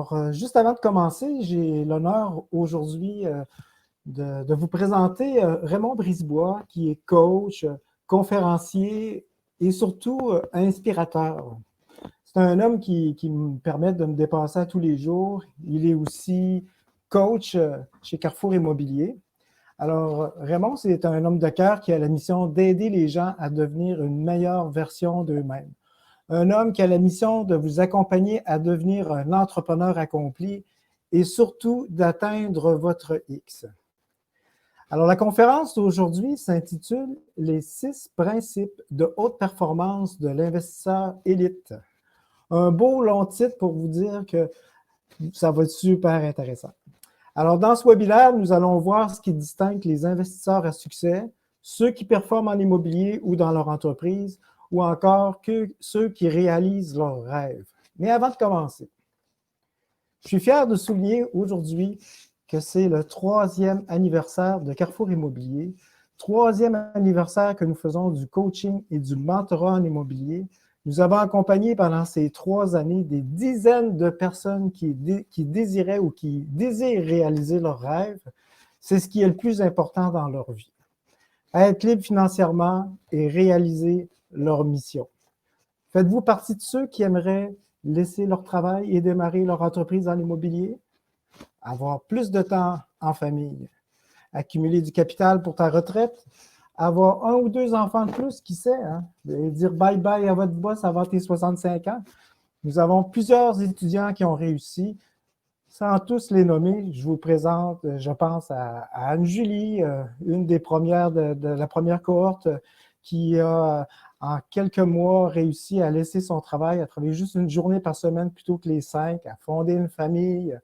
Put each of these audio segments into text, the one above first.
Alors, juste avant de commencer, j'ai l'honneur aujourd'hui de vous présenter Raymond Brisebois, qui est coach, conférencier et surtout inspirateur. C'est un homme qui me permet de me dépasser à tous les jours. Il est aussi coach chez Carrefour Immobilier. Alors, Raymond, c'est un homme de cœur qui a la mission d'aider les gens à devenir une meilleure version d'eux-mêmes. Un homme qui a la mission de vous accompagner à devenir un entrepreneur accompli et surtout d'atteindre votre X. Alors, la conférence d'aujourd'hui s'intitule « Les 6 principes de haute performance de l'investisseur élite ». Un beau long titre pour vous dire que ça va être super intéressant. Alors, dans ce webinaire, nous allons voir ce qui distingue les investisseurs à succès, ceux qui performent en immobilier ou dans leur entreprise, ou encore que ceux qui réalisent leurs rêves. Mais avant de commencer, je suis fier de souligner aujourd'hui que c'est le 3e anniversaire de Carrefour Immobilier, 3e anniversaire que nous faisons du coaching et du mentorat en immobilier. Nous avons accompagné pendant ces 3 années des dizaines de personnes qui désiraient ou qui désirent réaliser leurs rêves. C'est ce qui est le plus important dans leur vie. Être libre financièrement et réaliser leur mission. Faites-vous partie de ceux qui aimeraient laisser leur travail et démarrer leur entreprise en immobilier? Avoir plus de temps en famille, accumuler du capital pour ta retraite, avoir 1 ou 2 enfants de plus, qui sait, hein? Et dire bye-bye à votre boss avant tes 65 ans. Nous avons plusieurs étudiants qui ont réussi. Sans tous les nommer, je vous présente, je pense à Anne-Julie, une des premières de la première cohorte, qui a, en quelques mois, réussi à laisser son travail, à travailler juste une journée par semaine plutôt que les 5, à fonder une famille,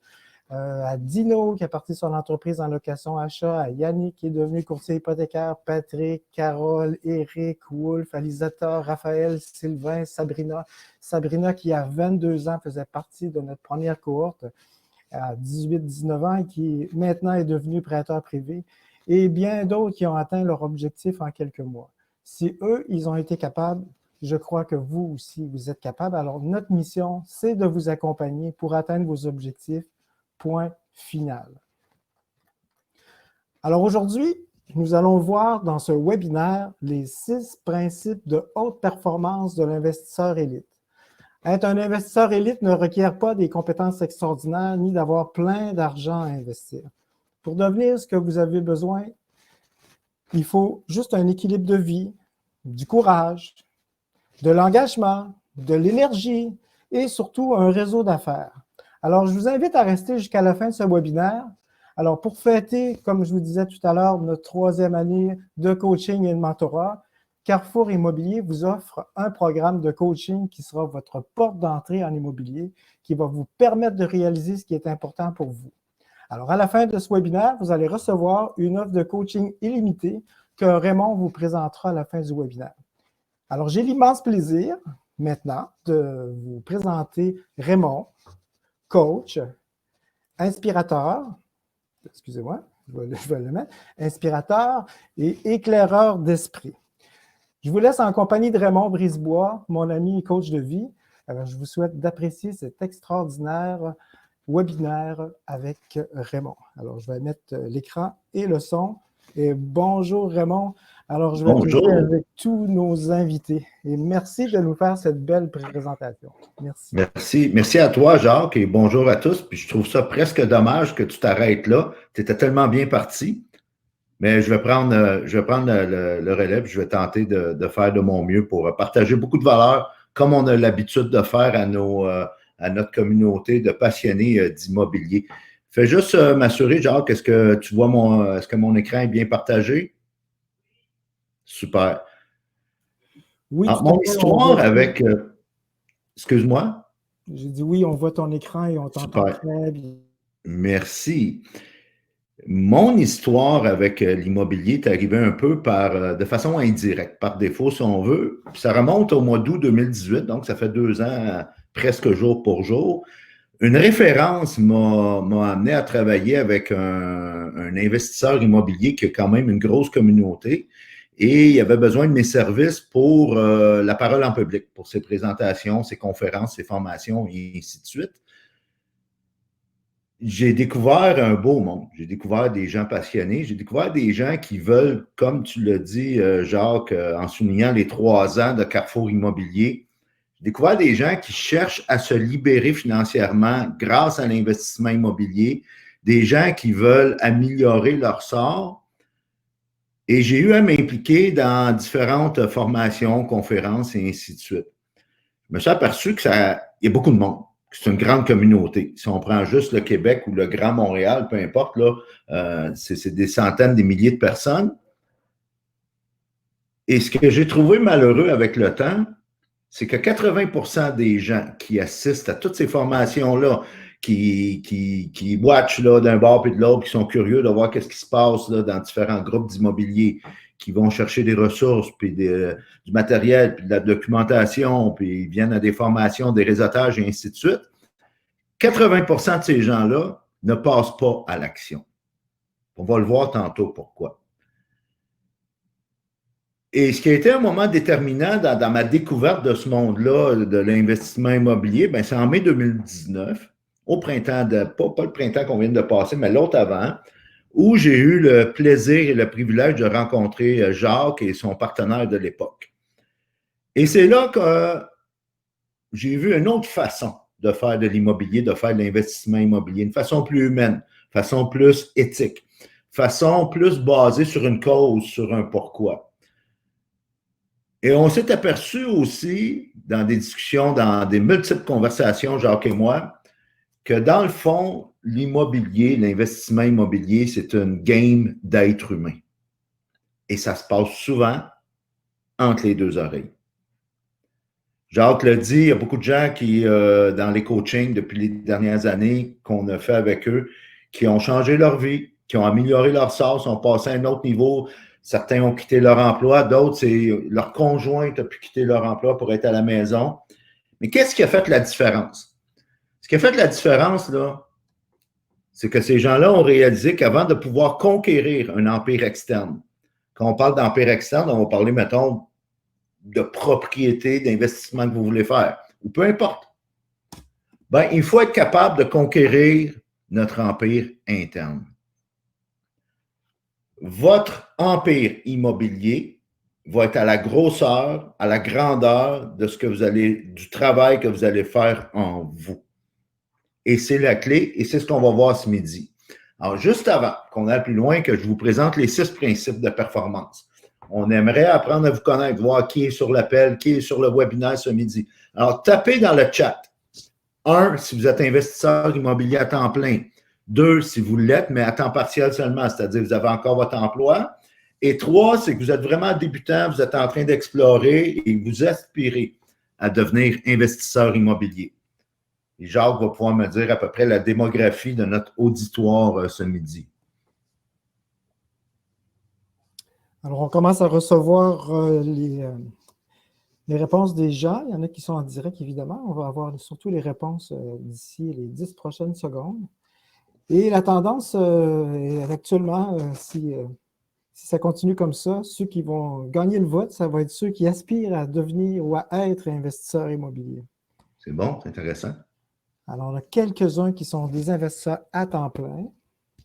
à Dino, qui a parti son entreprise en location achat, à Yannick, qui est devenu courtier hypothécaire, Patrick, Carole, Eric, Wolf, Alisator, Raphaël, Sylvain, Sabrina. Sabrina, qui à 22 ans faisait partie de notre première cohorte, à 18-19 ans, et qui maintenant est devenu prêteur privé, et bien d'autres qui ont atteint leur objectif en quelques mois. Si eux, ils ont été capables, je crois que vous aussi, vous êtes capables. Alors, notre mission, c'est de vous accompagner pour atteindre vos objectifs. Point final. Alors, aujourd'hui, nous allons voir dans ce webinaire les 6 principes de haute performance de l'investisseur élite. Être un investisseur élite ne requiert pas des compétences extraordinaires ni d'avoir plein d'argent à investir. Pour devenir ce que vous avez besoin, il faut juste un équilibre de vie, du courage, de l'engagement, de l'énergie et surtout un réseau d'affaires. Alors, je vous invite à rester jusqu'à la fin de ce webinaire. Alors, pour fêter, comme je vous disais tout à l'heure, notre 3e année de coaching et de mentorat, Carrefour Immobilier vous offre un programme de coaching qui sera votre porte d'entrée en immobilier, qui va vous permettre de réaliser ce qui est important pour vous. Alors, à la fin de ce webinaire, vous allez recevoir une offre de coaching illimitée que Raymond vous présentera à la fin du webinaire. Alors, j'ai l'immense plaisir maintenant de vous présenter Raymond, coach, inspirateur, excusez-moi, je vais le mettre, inspirateur et éclaireur d'esprit. Je vous laisse en compagnie de Raymond Brisebois, mon ami et coach de vie. Alors, je vous souhaite d'apprécier cet extraordinaire webinaire avec Raymond. Alors, je vais mettre l'écran et le son. Et bonjour Raymond. Alors, je vais Bonjour. avec tous nos invités. Et merci de nous faire cette belle présentation. Merci. Merci à toi, Jacques, et bonjour à tous. Puis je trouve ça presque dommage que tu t'arrêtes là. Tu étais tellement bien parti. Mais je vais prendre le relais, puis je vais tenter de faire de mon mieux pour partager beaucoup de valeurs, comme on a l'habitude de faire à notre communauté de passionnés d'immobilier. Fais juste m'assurer, Jacques, est-ce que mon écran est bien partagé? Super. Oui, Alors, mon histoire avec... excuse-moi? J'ai dit oui, on voit ton écran et on t'entend très bien. Merci. Mon histoire avec l'immobilier est arrivée un peu de façon indirecte, par défaut, si on veut. Puis ça remonte au mois d'août 2018, donc ça fait 2 ans, presque jour pour jour. Une référence m'a amené à travailler avec un investisseur immobilier qui a quand même une grosse communauté et il avait besoin de mes services pour la parole en public, pour ses présentations, ses conférences, ses formations et ainsi de suite. j'ai découvert un beau monde. J'ai découvert des gens passionnés. J'ai découvert des gens qui veulent, comme tu l'as dit, Jacques, en soulignant les 3 ans de Carrefour Immobilier, j'ai découvert des gens qui cherchent à se libérer financièrement grâce à l'investissement immobilier, des gens qui veulent améliorer leur sort. Et j'ai eu à m'impliquer dans différentes formations, conférences et ainsi de suite. Je me suis aperçu qu'il y a beaucoup de monde. C'est une grande communauté. Si on prend juste le Québec ou le Grand Montréal, peu importe, là, c'est des centaines, des milliers de personnes. Et ce que j'ai trouvé malheureux avec le temps, c'est que 80% des gens qui assistent à toutes ces formations-là, qui watchent d'un bord puis de l'autre, qui sont curieux de voir qu'est-ce qui se passe là, dans différents groupes d'immobilier, qui vont chercher des ressources, puis du matériel, puis de la documentation, puis ils viennent à des formations, des réseautages et ainsi de suite. 80% de ces gens-là ne passent pas à l'action. On va le voir tantôt pourquoi. Et ce qui a été un moment déterminant dans ma découverte de ce monde-là, de l'investissement immobilier, ben, c'est en mai 2019, au printemps, pas le printemps qu'on vient de passer, mais l'autre avant, où j'ai eu le plaisir et le privilège de rencontrer Jacques et son partenaire de l'époque. Et c'est là que j'ai vu une autre façon de faire de l'immobilier, de faire de l'investissement immobilier, une façon plus humaine, façon plus éthique, façon plus basée sur une cause, sur un pourquoi. Et on s'est aperçu aussi, dans des discussions, dans des multiples conversations, Jacques et moi, que dans le fond, l'immobilier, l'investissement immobilier, c'est une game d'être humain. Et ça se passe souvent entre les deux oreilles. Jacques l'a dit, il y a beaucoup de gens qui, dans les coachings depuis les dernières années qu'on a fait avec eux, qui ont changé leur vie, qui ont amélioré leur sort, sont passés à un autre niveau. Certains ont quitté leur emploi, d'autres, c'est leur conjointe a pu quitter leur emploi pour être à la maison. Mais qu'est-ce qui a fait la différence? Ce qui a fait la différence, là, c'est que ces gens-là ont réalisé qu'avant de pouvoir conquérir un empire externe, quand on parle d'empire externe, on va parler, mettons, de propriété, d'investissement que vous voulez faire, ou peu importe. Ben, il faut être capable de conquérir notre empire interne. Votre empire immobilier va être à la grosseur, à la grandeur de ce que vous allez, du travail que vous allez faire en vous. Et c'est la clé, et c'est ce qu'on va voir ce midi. Alors, juste avant qu'on aille plus loin, que je vous présente les 6 principes de performance. On aimerait apprendre à vous connaître, voir qui est sur l'appel, qui est sur le webinaire ce midi. Alors, tapez dans le chat. 1, si vous êtes investisseur immobilier à temps plein. 2, si vous l'êtes, mais à temps partiel seulement, c'est-à-dire que vous avez encore votre emploi. Et 3, c'est que vous êtes vraiment débutant, vous êtes en train d'explorer et vous aspirez à devenir investisseur immobilier. Et Jacques va pouvoir me dire à peu près la démographie de notre auditoire ce midi. Alors, on commence à recevoir les réponses des gens. Il y en a qui sont en direct, évidemment. On va avoir surtout les réponses d'ici les 10 prochaines secondes. Et la tendance est actuellement, si ça continue comme ça, ceux qui vont gagner le vote, ça va être ceux qui aspirent à devenir ou à être investisseurs immobiliers. C'est bon, c'est intéressant. Alors, on a quelques-uns qui sont des investisseurs à temps plein.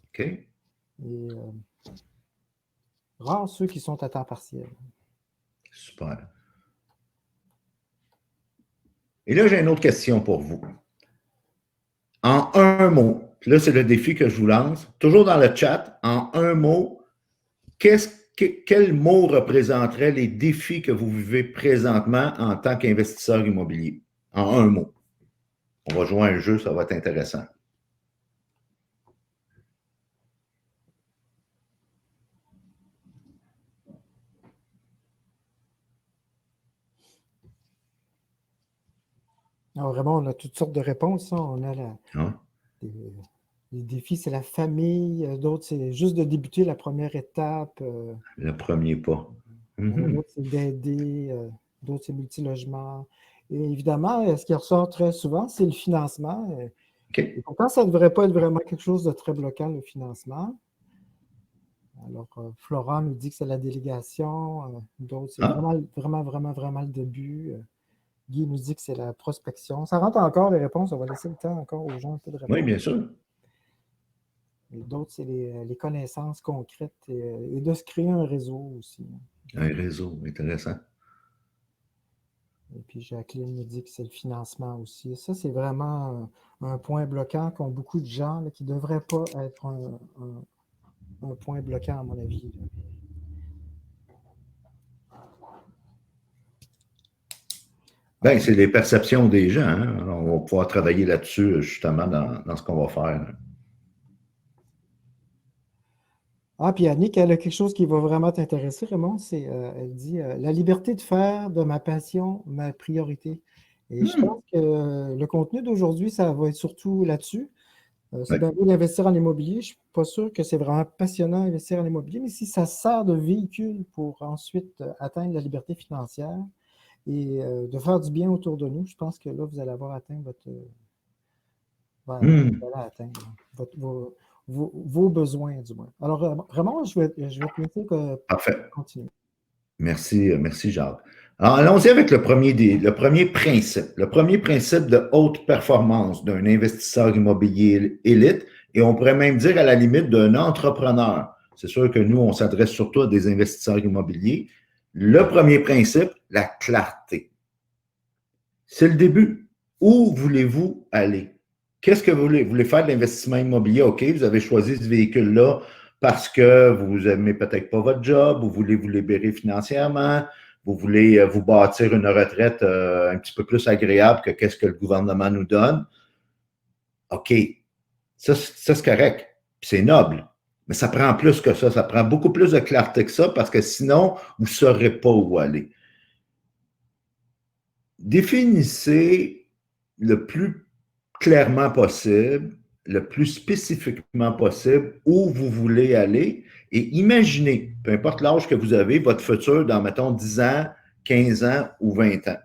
OK. Et rares ceux qui sont à temps partiel. Super. Et là, j'ai une autre question pour vous. En un mot, là, c'est le défi que je vous lance, toujours dans le chat, en un mot, quel mot représenterait les défis que vous vivez présentement en tant qu'investisseur immobilier? En un mot. On va jouer à un jeu, ça va être intéressant. Alors, vraiment, on a toutes sortes de réponses. Hein. On a les défis, c'est la famille. D'autres, c'est juste de débuter la première étape. Le premier pas. D'autres, c'est d'aider. D'autres, c'est multilogement. Et évidemment, ce qui ressort très souvent, c'est le financement. Okay. Et pourtant, ça ne devrait pas être vraiment quelque chose de très bloquant, le financement. Alors, Florent nous dit que c'est la délégation. D'autres, c'est vraiment le début. Guy nous dit que c'est la prospection. Ça rentre encore les réponses. On va laisser le temps encore aux gens un peu de répondre. Oui, bien sûr. Et d'autres, c'est les connaissances concrètes et de se créer un réseau aussi. Un réseau, intéressant. Et puis Jacqueline me dit que c'est le financement aussi. Ça, c'est vraiment un point bloquant qu'ont beaucoup de gens là, qui ne devrait pas être un point bloquant, à mon avis. Bien, c'est les perceptions des gens. Hein? Alors, on va pouvoir travailler là-dessus, justement, dans ce qu'on va faire. Ah, puis Annick, elle a quelque chose qui va vraiment t'intéresser, Raymond. Elle dit la liberté de faire de ma passion ma priorité. Et je pense que le contenu d'aujourd'hui, ça va être surtout là-dessus. C'est bien beau d'investir en immobilier. Je ne suis pas sûr que c'est vraiment passionnant d'investir en immobilier, mais si ça sert de véhicule pour ensuite atteindre la liberté financière et de faire du bien autour de nous, je pense que là, vous allez avoir atteint vous allez atteindre vos besoins, du moins. Alors, Raymond, je vais te laisser Parfait. continuer. Merci, Jacques. Alors, allons-y avec le premier principe. Le premier principe de haute performance d'un investisseur immobilier élite, et on pourrait même dire à la limite d'un entrepreneur. C'est sûr que nous, on s'adresse surtout à des investisseurs immobiliers. Le premier principe, la clarté. C'est le début. Où voulez-vous aller? Qu'est-ce que vous voulez? Vous voulez faire de l'investissement immobilier? OK, vous avez choisi ce véhicule-là parce que vous n'aimez peut-être pas votre job, vous voulez vous libérer financièrement, vous voulez vous bâtir une retraite un petit peu plus agréable que qu'est-ce que le gouvernement nous donne. OK, ça c'est correct, c'est noble, mais ça prend plus que ça prend beaucoup plus de clarté que ça parce que sinon, vous ne saurez pas où aller. Définissez le plus clairement possible, le plus spécifiquement possible où vous voulez aller et imaginez, peu importe l'âge que vous avez, votre futur dans, mettons, 10 ans, 15 ans ou 20 ans.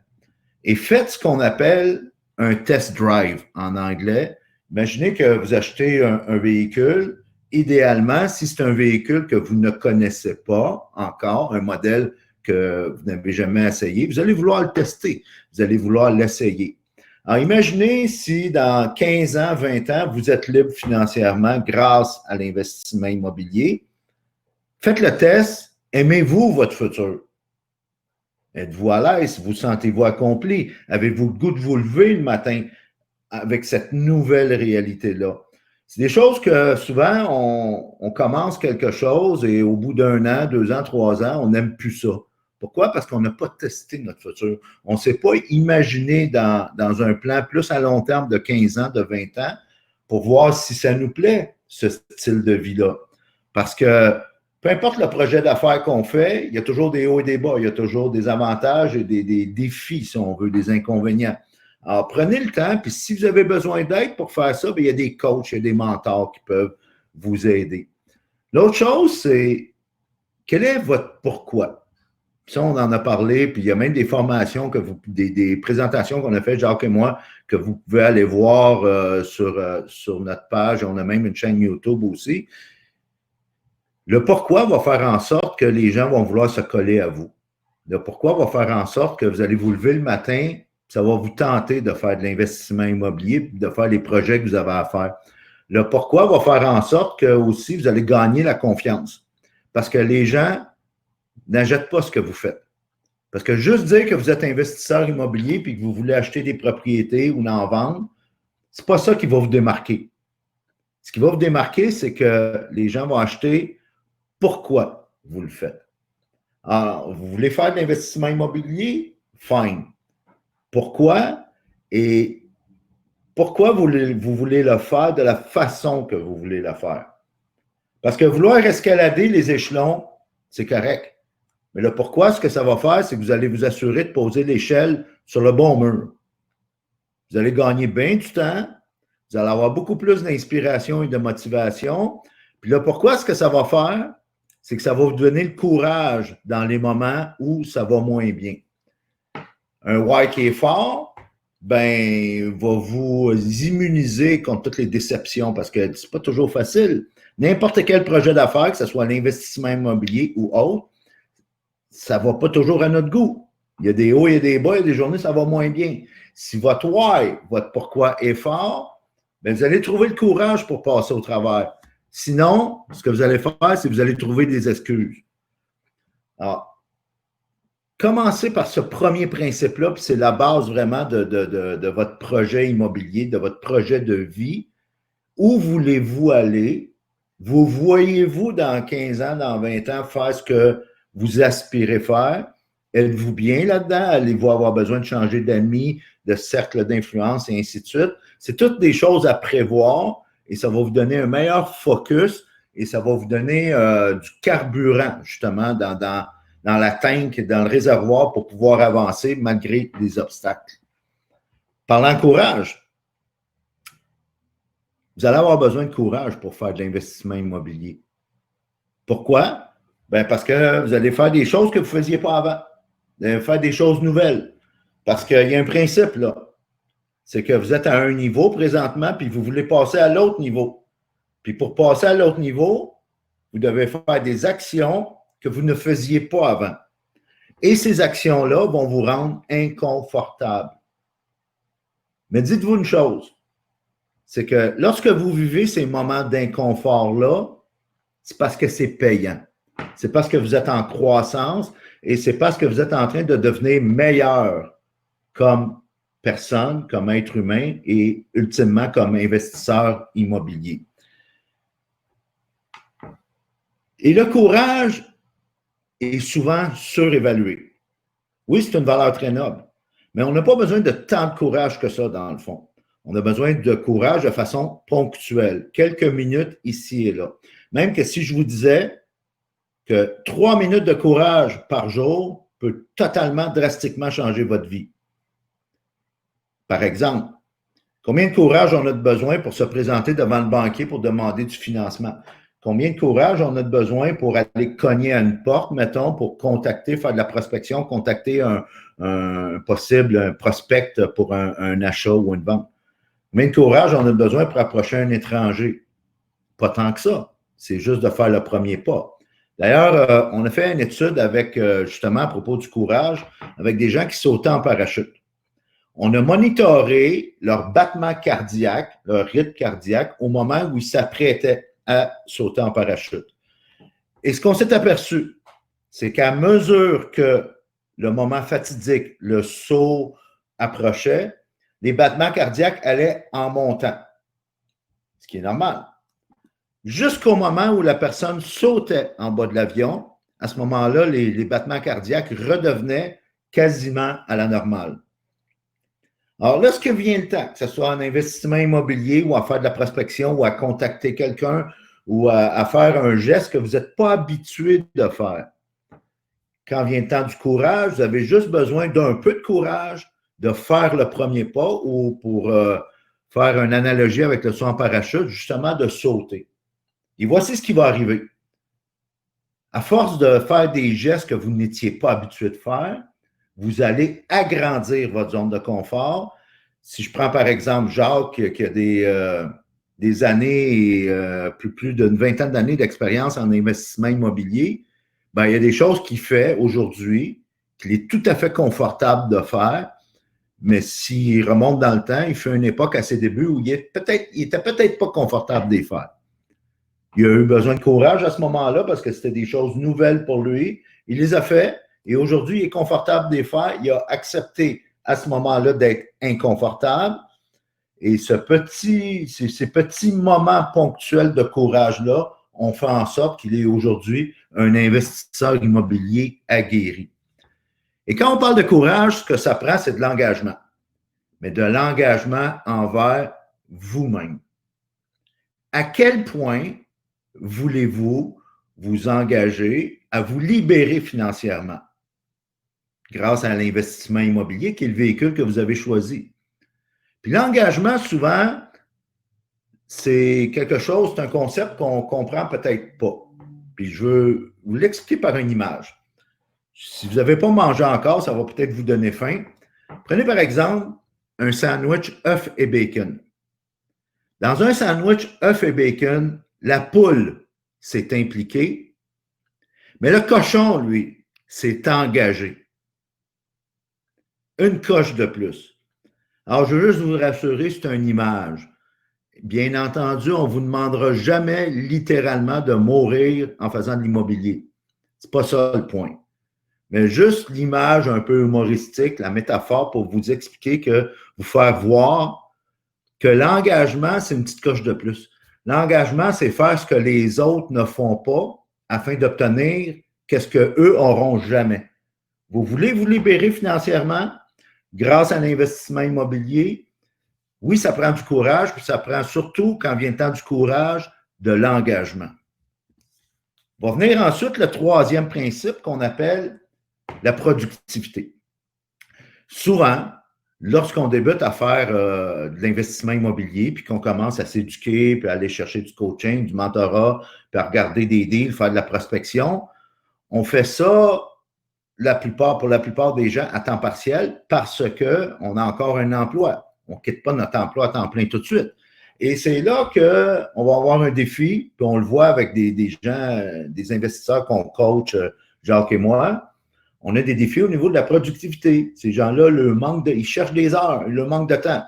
Et faites ce qu'on appelle un test drive en anglais. Imaginez que vous achetez un véhicule. Idéalement, si c'est un véhicule que vous ne connaissez pas encore, un modèle que vous n'avez jamais essayé, vous allez vouloir le tester, vous allez vouloir l'essayer. Alors, imaginez si dans 15 ans, 20 ans, vous êtes libre financièrement grâce à l'investissement immobilier. Faites le test. Aimez-vous votre futur? Êtes-vous à l'aise? Vous sentez-vous accompli? Avez-vous le goût de vous lever le matin avec cette nouvelle réalité-là? C'est des choses que souvent, on commence quelque chose et au bout d'un an, 2 ans, 3 ans, on n'aime plus ça. Pourquoi? Parce qu'on n'a pas testé notre futur. On ne s'est pas imaginé dans un plan plus à long terme de 15 ans, de 20 ans, pour voir si ça nous plaît, ce style de vie-là. Parce que peu importe le projet d'affaires qu'on fait, il y a toujours des hauts et des bas, il y a toujours des avantages et des défis, si on veut, des inconvénients. Alors, prenez le temps, puis si vous avez besoin d'aide pour faire ça, bien, il y a des coachs, il y a des mentors qui peuvent vous aider. L'autre chose, c'est quel est votre pourquoi? Ça, on en a parlé, puis il y a même des formations, des présentations qu'on a faites, Jacques et moi, que vous pouvez aller voir sur notre page. On a même une chaîne YouTube aussi. Le pourquoi va faire en sorte que les gens vont vouloir se coller à vous. Le pourquoi va faire en sorte que vous allez vous lever le matin, ça va vous tenter de faire de l'investissement immobilier, de faire les projets que vous avez à faire. Le pourquoi va faire en sorte que aussi vous allez gagner la confiance. Parce que les gens n'achètent pas ce que vous faites. Parce que juste dire que vous êtes investisseur immobilier puis que vous voulez acheter des propriétés ou en vendre, c'est pas ça qui va vous démarquer. Ce qui va vous démarquer, c'est que les gens vont acheter pourquoi vous le faites. Alors, vous voulez faire de l'investissement immobilier? Fine. Pourquoi? Et pourquoi vous voulez le faire de la façon que vous voulez le faire? Parce que vouloir escalader les échelons, c'est correct. Mais le pourquoi, ce que ça va faire, c'est que vous allez vous assurer de poser l'échelle sur le bon mur. Vous allez gagner bien du temps, vous allez avoir beaucoup plus d'inspiration et de motivation. Puis là, pourquoi, ce que ça va faire, c'est que ça va vous donner le courage dans les moments où ça va moins bien. Un why qui est fort, ben, va vous immuniser contre toutes les déceptions parce que c'est pas toujours facile. N'importe quel projet d'affaires, que ce soit l'investissement immobilier ou autre, ça va pas toujours à notre goût. Il y a des hauts et des bas, il y a des journées, ça va moins bien. Si votre why, votre pourquoi est fort, ben, vous allez trouver le courage pour passer au travers. Sinon, ce que vous allez faire, c'est que vous allez trouver des excuses. Alors, commencez par ce premier principe-là, puis c'est la base vraiment de votre projet immobilier, de votre projet de vie. Où voulez-vous aller? Vous voyez-vous dans 15 ans, dans 20 ans, faire ce que vous aspirez faire? Êtes-vous bien là-dedans? Allez-vous avoir besoin de changer d'amis, de cercle d'influence et ainsi de suite? C'est toutes des choses à prévoir et ça va vous donner un meilleur focus et ça va vous donner du carburant, justement, dans la tank, dans le réservoir pour pouvoir avancer malgré les obstacles. Parlant courage, vous allez avoir besoin de courage pour faire de l'investissement immobilier. Pourquoi? Bien, parce que vous allez faire des choses que vous ne faisiez pas avant. Vous allez faire des choses nouvelles. Parce qu'il y a un principe, là. C'est que vous êtes à un niveau présentement, puis vous voulez passer à l'autre niveau. Puis pour passer à l'autre niveau, vous devez faire des actions que vous ne faisiez pas avant. Et ces actions-là vont vous rendre inconfortable. Mais dites-vous une chose, c'est que lorsque vous vivez ces moments d'inconfort-là, c'est parce que c'est payant. C'est parce que vous êtes en croissance et c'est parce que vous êtes en train de devenir meilleur comme personne, comme être humain et ultimement comme investisseur immobilier. Et le courage est souvent surévalué. Oui, c'est une valeur très noble, mais on n'a pas besoin de tant de courage que ça dans le fond. On a besoin de courage de façon ponctuelle, quelques minutes ici et là. Même que si je vous disais que 3 minutes de courage par jour peut totalement, drastiquement changer votre vie. Par exemple, combien de courage on a besoin pour se présenter devant le banquier pour demander du financement? Combien de courage on a besoin pour aller cogner à une porte, mettons, pour contacter, faire de la prospection, contacter un prospect pour un achat ou une vente? Combien de courage on a besoin pour approcher un étranger? Pas tant que ça. C'est juste de faire le premier pas. D'ailleurs, on a fait une étude avec, justement, à propos du courage, avec des gens qui sautaient en parachute. On a monitoré leur battement cardiaque, leur rythme cardiaque, au moment où ils s'apprêtaient à sauter en parachute. Et ce qu'on s'est aperçu, c'est qu'à mesure que le moment fatidique, le saut approchait, les battements cardiaques allaient en montant, ce qui est normal. Jusqu'au moment où la personne sautait en bas de l'avion, à ce moment-là, les battements cardiaques redevenaient quasiment à la normale. Alors, lorsque vient le temps, que ce soit en investissement immobilier ou à faire de la prospection ou à contacter quelqu'un ou à faire un geste que vous n'êtes pas habitué de faire, quand vient le temps du courage, vous avez juste besoin d'un peu de courage, de faire le premier pas ou pour faire une analogie avec le saut en parachute, justement de sauter. Et voici ce qui va arriver. À force de faire des gestes que vous n'étiez pas habitué de faire, vous allez agrandir votre zone de confort. Si je prends par exemple Jacques, qui a des années et plus d'une vingtaine d'années d'expérience en investissement immobilier, ben, il y a des choses qu'il fait aujourd'hui qu'il est tout à fait confortable de faire, mais s'il remonte dans le temps, il fait une époque à ses débuts où il était peut-être pas confortable de les faire. Il a eu besoin de courage à ce moment-là parce que c'était des choses nouvelles pour lui. Il les a fait et aujourd'hui, il est confortable de les faire. Il a accepté à ce moment-là d'être inconfortable. Et ces petits moments ponctuels de courage-là ont fait en sorte qu'il est aujourd'hui un investisseur immobilier aguerri. Et quand on parle de courage, ce que ça prend, c'est de l'engagement. Mais de l'engagement envers vous-même. À quel point voulez-vous vous engager à vous libérer financièrement grâce à l'investissement immobilier qui est le véhicule que vous avez choisi? Puis l'engagement, souvent, c'est quelque chose, c'est un concept qu'on ne comprend peut-être pas. Puis je veux vous l'expliquer par une image. Si vous n'avez pas mangé encore, ça va peut-être vous donner faim. Prenez par exemple un sandwich œuf et bacon. Dans un sandwich œuf et bacon, la poule s'est impliquée, mais le cochon, lui, s'est engagé. Une coche de plus. Alors, je veux juste vous rassurer, c'est une image. bien entendu, on ne vous demandera jamais littéralement de mourir en faisant de l'immobilier. Ce n'est pas ça le point. Mais juste l'image un peu humoristique, la métaphore pour vous expliquer que, vous faire voir que l'engagement, c'est une petite coche de plus. L'engagement, c'est faire ce que les autres ne font pas afin d'obtenir qu'est-ce qu'eux n'auront jamais. Vous voulez vous libérer financièrement grâce à l'investissement immobilier? Oui, ça prend du courage, puis ça prend surtout, quand vient le temps du courage, de l'engagement. Va venir ensuite le troisième principe qu'on appelle la productivité. Souvent, lorsqu'on débute à faire de l'investissement immobilier, puis qu'on commence à s'éduquer, puis à aller chercher du coaching, du mentorat, puis à regarder des deals, faire de la prospection, on fait ça pour la plupart des gens à temps partiel parce qu'on a encore un emploi. On ne quitte pas notre emploi à temps plein tout de suite. Et c'est là qu'on va avoir un défi, puis on le voit avec des gens, des investisseurs qu'on coach, Jacques et moi. On a des défis au niveau de la productivité. Ces gens-là, ils cherchent des heures, le manque de temps.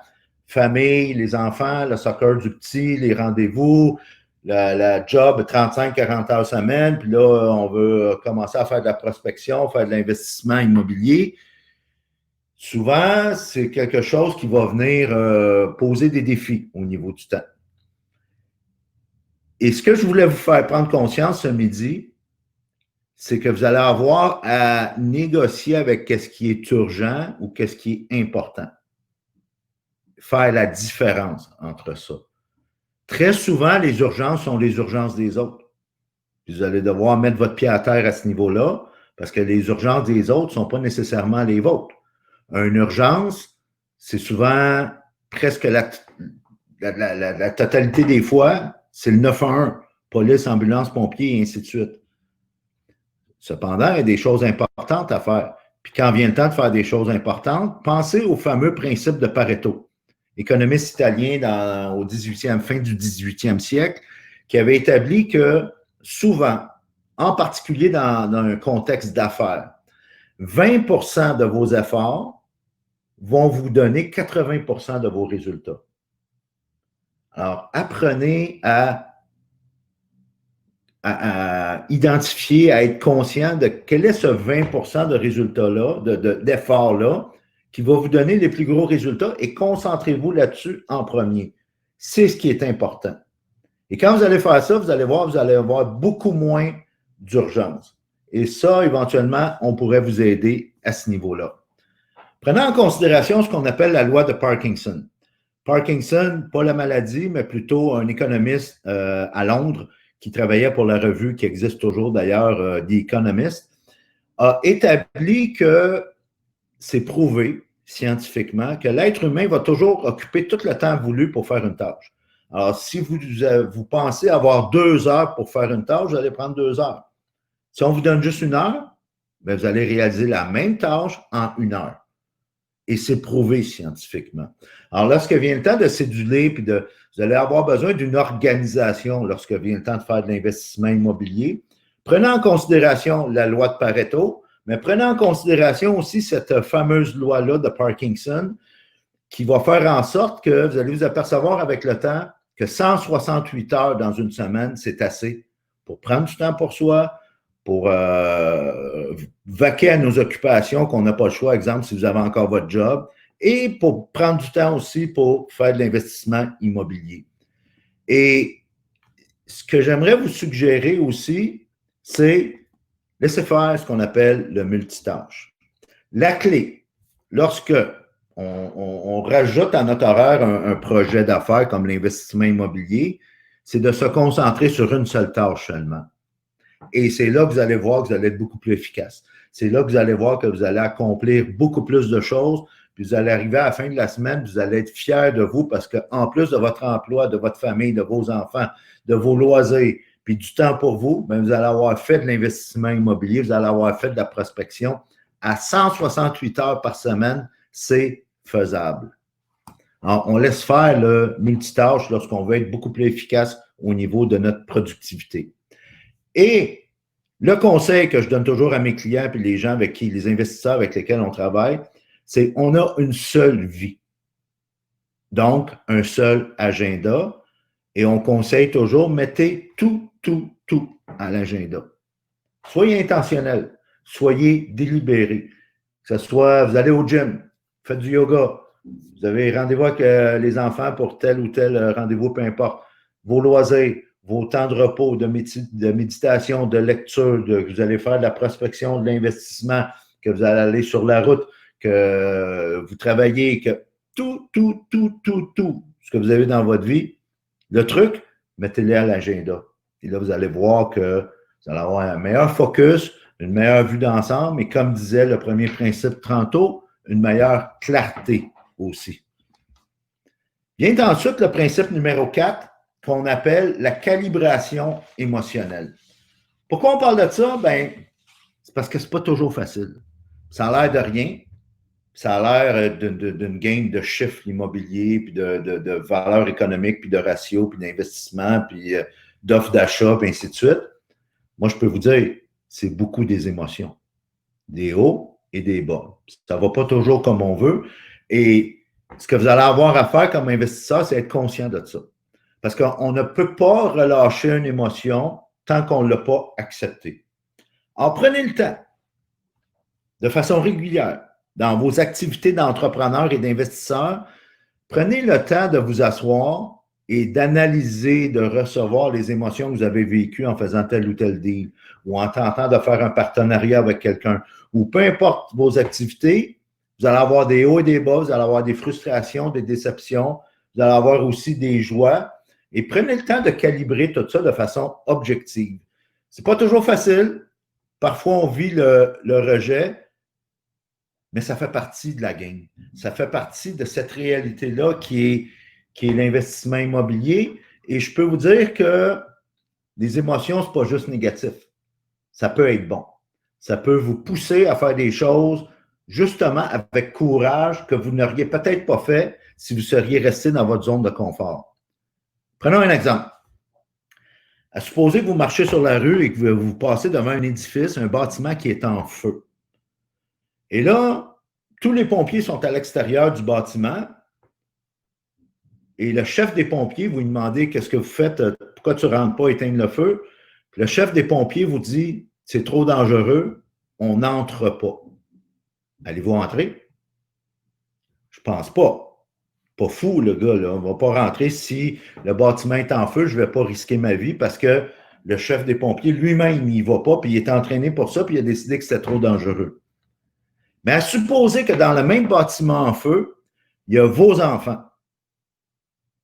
Famille, les enfants, le soccer du petit, les rendez-vous, la job 35-40 heures semaine, puis là, on veut commencer à faire de la prospection, faire de l'investissement immobilier. Souvent, c'est quelque chose qui va venir poser des défis au niveau du temps. Et ce que je voulais vous faire prendre conscience ce midi, c'est que vous allez avoir à négocier avec qu'est-ce qui est urgent ou qu'est-ce qui est important. Faire la différence entre ça. Très souvent, les urgences sont les urgences des autres. Vous allez devoir mettre votre pied à terre à ce niveau-là parce que les urgences des autres ne sont pas nécessairement les vôtres. Une urgence, c'est souvent presque la totalité des fois, c'est le 911, police, ambulance, pompiers et ainsi de suite. Cependant, il y a des choses importantes à faire. Puis quand vient le temps de faire des choses importantes, pensez au fameux principe de Pareto, économiste italien fin du 18e siècle, qui avait établi que souvent, en particulier dans un contexte d'affaires, 20% de vos efforts vont vous donner 80% de vos résultats. Alors, apprenez à identifier, à être conscient de quel est ce 20% de résultats-là, d'efforts-là, qui va vous donner les plus gros résultats et concentrez-vous là-dessus en premier. C'est ce qui est important. Et quand vous allez faire ça, vous allez voir, vous allez avoir beaucoup moins d'urgence. Et ça, éventuellement, on pourrait vous aider à ce niveau-là. Prenons en considération ce qu'on appelle la loi de Parkinson. Parkinson, pas la maladie, mais plutôt un économiste à Londres qui travaillait pour la revue qui existe toujours d'ailleurs, The Economist, a établi que c'est prouvé scientifiquement que l'être humain va toujours occuper tout le temps voulu pour faire une tâche. Alors, si vous pensez avoir 2 heures pour faire une tâche, vous allez prendre 2 heures. Si on vous donne juste 1 heure, bien, vous allez réaliser la même tâche en 1 heure. Et c'est prouvé scientifiquement. Alors, lorsque vient le temps de céduler, puis vous allez avoir besoin d'une organisation lorsque vient le temps de faire de l'investissement immobilier. Prenez en considération la loi de Pareto, mais prenez en considération aussi cette fameuse loi-là de Parkinson qui va faire en sorte que vous allez vous apercevoir avec le temps que 168 heures dans une semaine, c'est assez pour prendre du temps pour soi, pour vaquer à nos occupations qu'on n'a pas le choix, exemple, si vous avez encore votre job, et pour prendre du temps aussi pour faire de l'investissement immobilier. Et ce que j'aimerais vous suggérer aussi, c'est laisser faire ce qu'on appelle le multitâche. La clé, lorsque on rajoute à notre horaire un projet d'affaires comme l'investissement immobilier, c'est de se concentrer sur une seule tâche seulement. Et c'est là que vous allez voir que vous allez être beaucoup plus efficace. C'est là que vous allez voir que vous allez accomplir beaucoup plus de choses, puis vous allez arriver à la fin de la semaine, vous allez être fiers de vous parce qu'en plus de votre emploi, de votre famille, de vos enfants, de vos loisirs, puis du temps pour vous, bien, vous allez avoir fait de l'investissement immobilier, vous allez avoir fait de la prospection. À 168 heures par semaine, c'est faisable. Alors, on laisse faire le multitâche lorsqu'on veut être beaucoup plus efficace au niveau de notre productivité. Et le conseil que je donne toujours à mes clients et les gens les investisseurs avec lesquels on travaille, c'est on a une seule vie. Donc, un seul agenda. Et on conseille toujours, mettez tout à l'agenda. Soyez intentionnel, soyez délibéré. Que ce soit, vous allez au gym, faites du yoga, vous avez rendez-vous avec les enfants pour tel ou tel rendez-vous, peu importe. Vos loisirs, vos temps de repos, de méditation, de lecture, que vous allez faire de la prospection, de l'investissement, que vous allez aller sur la route, que vous travaillez, que tout ce que vous avez dans votre vie, le truc, mettez-le à l'agenda. Et là, vous allez voir que vous allez avoir un meilleur focus, une meilleure vue d'ensemble, et comme disait le premier principe tantôt, une meilleure clarté aussi. Vient ensuite le principe numéro 4, qu'on appelle la calibration émotionnelle. Pourquoi on parle de ça? Ben, c'est parce que c'est pas toujours facile. Ça a l'air de rien. Ça a l'air d'une game de chiffres immobiliers, puis de valeurs économiques, puis de ratios, puis d'investissement, puis d'offres d'achat, puis ainsi de suite. Moi, je peux vous dire, c'est beaucoup des émotions. Des hauts et des bas. Ça ne va pas toujours comme on veut. Et ce que vous allez avoir à faire comme investisseur, c'est être conscient de ça. Parce qu'on ne peut pas relâcher une émotion tant qu'on ne l'a pas acceptée. Alors, prenez le temps, de façon régulière, dans vos activités d'entrepreneur et d'investisseur, prenez le temps de vous asseoir et d'analyser, de recevoir les émotions que vous avez vécues en faisant tel ou tel deal, ou en tentant de faire un partenariat avec quelqu'un, ou peu importe vos activités, vous allez avoir des hauts et des bas, vous allez avoir des frustrations, des déceptions, vous allez avoir aussi des joies, et prenez le temps de calibrer tout ça de façon objective. Ce n'est pas toujours facile, parfois on vit le rejet, mais ça fait partie de la game. Ça fait partie de cette réalité-là qui est l'investissement immobilier. Et je peux vous dire que les émotions, ce n'est pas juste négatif. Ça peut être bon. Ça peut vous pousser à faire des choses justement avec courage que vous n'auriez peut-être pas fait si vous seriez resté dans votre zone de confort. Prenons un exemple. Supposez que vous marchez sur la rue et que vous passez devant un édifice, un bâtiment qui est en feu. Et là, tous les pompiers sont à l'extérieur du bâtiment et le chef des pompiers, vous lui demandez qu'est-ce que vous faites, pourquoi tu ne rentres pas éteindre le feu. Puis le chef des pompiers vous dit, c'est trop dangereux, on n'entre pas. Allez-vous entrer? Je ne pense pas. Pas fou, le gars, là. On ne va pas rentrer si le bâtiment est en feu, je ne vais pas risquer ma vie parce que le chef des pompiers lui-même, il n'y va pas, puis il est entraîné pour ça, puis il a décidé que c'était trop dangereux. Mais à supposer que dans le même bâtiment en feu, il y a vos enfants.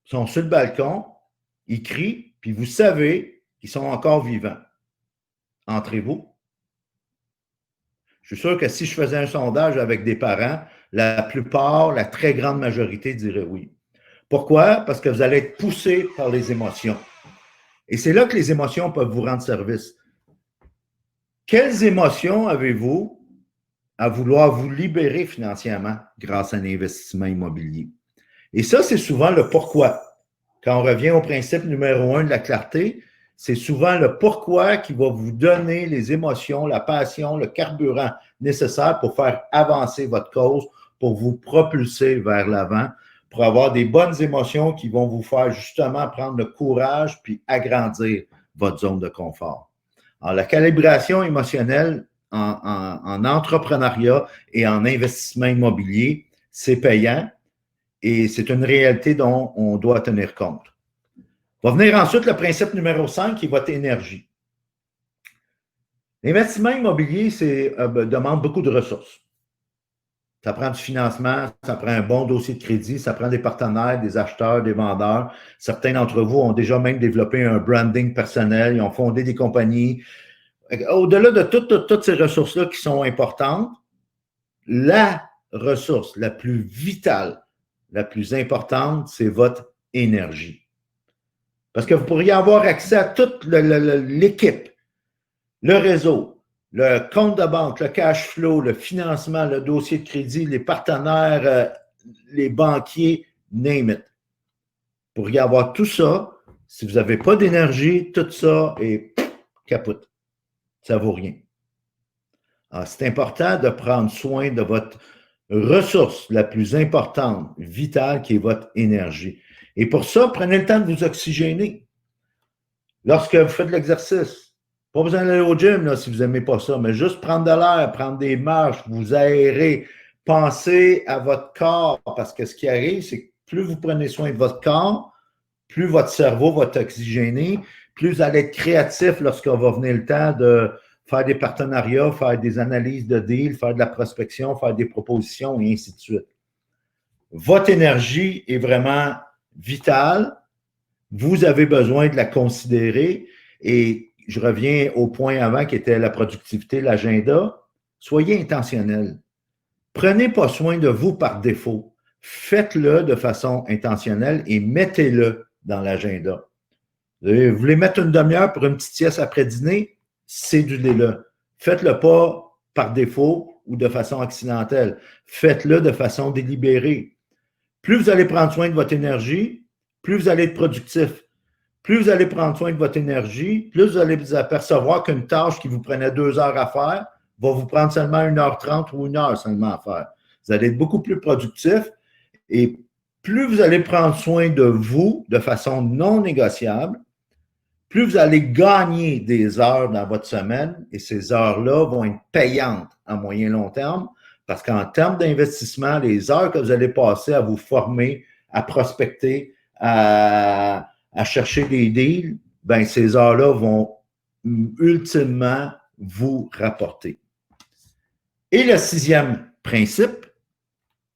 Ils sont sur le balcon, ils crient, puis vous savez qu'ils sont encore vivants. Entrez-vous? Je suis sûr que si je faisais un sondage avec des parents, la plupart, la très grande majorité dirait oui. Pourquoi? Parce que vous allez être poussé par les émotions. Et c'est là que les émotions peuvent vous rendre service. Quelles émotions avez-vous à vouloir vous libérer financièrement grâce à un investissement immobilier? Et ça, c'est souvent le pourquoi. Quand on revient au principe numéro 1 de la clarté, c'est souvent le pourquoi qui va vous donner les émotions, la passion, le carburant nécessaire pour faire avancer votre cause, pour vous propulser vers l'avant, pour avoir des bonnes émotions qui vont vous faire justement prendre le courage puis agrandir votre zone de confort. Alors, la calibration émotionnelle en entrepreneuriat et en investissement immobilier, c'est payant et c'est une réalité dont on doit tenir compte. Va venir ensuite le principe numéro 5 qui est votre énergie. L'investissement immobilier demande beaucoup de ressources. Ça prend du financement, ça prend un bon dossier de crédit, ça prend des partenaires, des acheteurs, des vendeurs. Certains d'entre vous ont déjà même développé un branding personnel, ils ont fondé des compagnies. Au-delà de toutes ces ressources-là qui sont importantes, la ressource la plus vitale, la plus importante, c'est votre énergie. Parce que vous pourriez avoir accès à toute l'équipe, le réseau, le compte de banque, le cash flow, le financement, le dossier de crédit, les partenaires, les banquiers, name it. Vous pourriez avoir tout ça. Si vous n'avez pas d'énergie, tout ça est capote. Ça ne vaut rien. Alors, c'est important de prendre soin de votre ressource la plus importante, vitale, qui est votre énergie. Et pour ça, prenez le temps de vous oxygéner. Lorsque vous faites de l'exercice, pas besoin d'aller au gym là, si vous n'aimez pas ça, mais juste prendre de l'air, prendre des marches, vous aérer, pensez à votre corps, parce que ce qui arrive, c'est que plus vous prenez soin de votre corps, plus votre cerveau va être oxygéné, plus vous allez être créatif lorsqu'on va venir le temps de faire des partenariats, faire des analyses de deal, faire de la prospection, faire des propositions et ainsi de suite. Votre énergie est vraiment vitale. Vous avez besoin de la considérer et je reviens au point avant qui était la productivité, l'agenda. Soyez intentionnel. Prenez pas soin de vous par défaut. Faites-le de façon intentionnelle et mettez-le dans l'agenda. Vous voulez mettre une demi-heure pour une petite sieste après dîner? Cédulez-le. Faites-le pas par défaut ou de façon accidentelle. Faites-le de façon délibérée. Plus vous allez prendre soin de votre énergie, plus vous allez être productif. Plus vous allez prendre soin de votre énergie, plus vous allez vous apercevoir qu'une tâche qui vous prenait 2 heures à faire va vous prendre seulement 1h30 ou 1 heure seulement à faire. Vous allez être beaucoup plus productif et plus vous allez prendre soin de vous de façon non négociable, plus vous allez gagner des heures dans votre semaine et ces heures-là vont être payantes à moyen long terme parce qu'en termes d'investissement, les heures que vous allez passer à vous former, à prospecter, à chercher des deals, ben ces heures-là vont ultimement vous rapporter. Et le 6e principe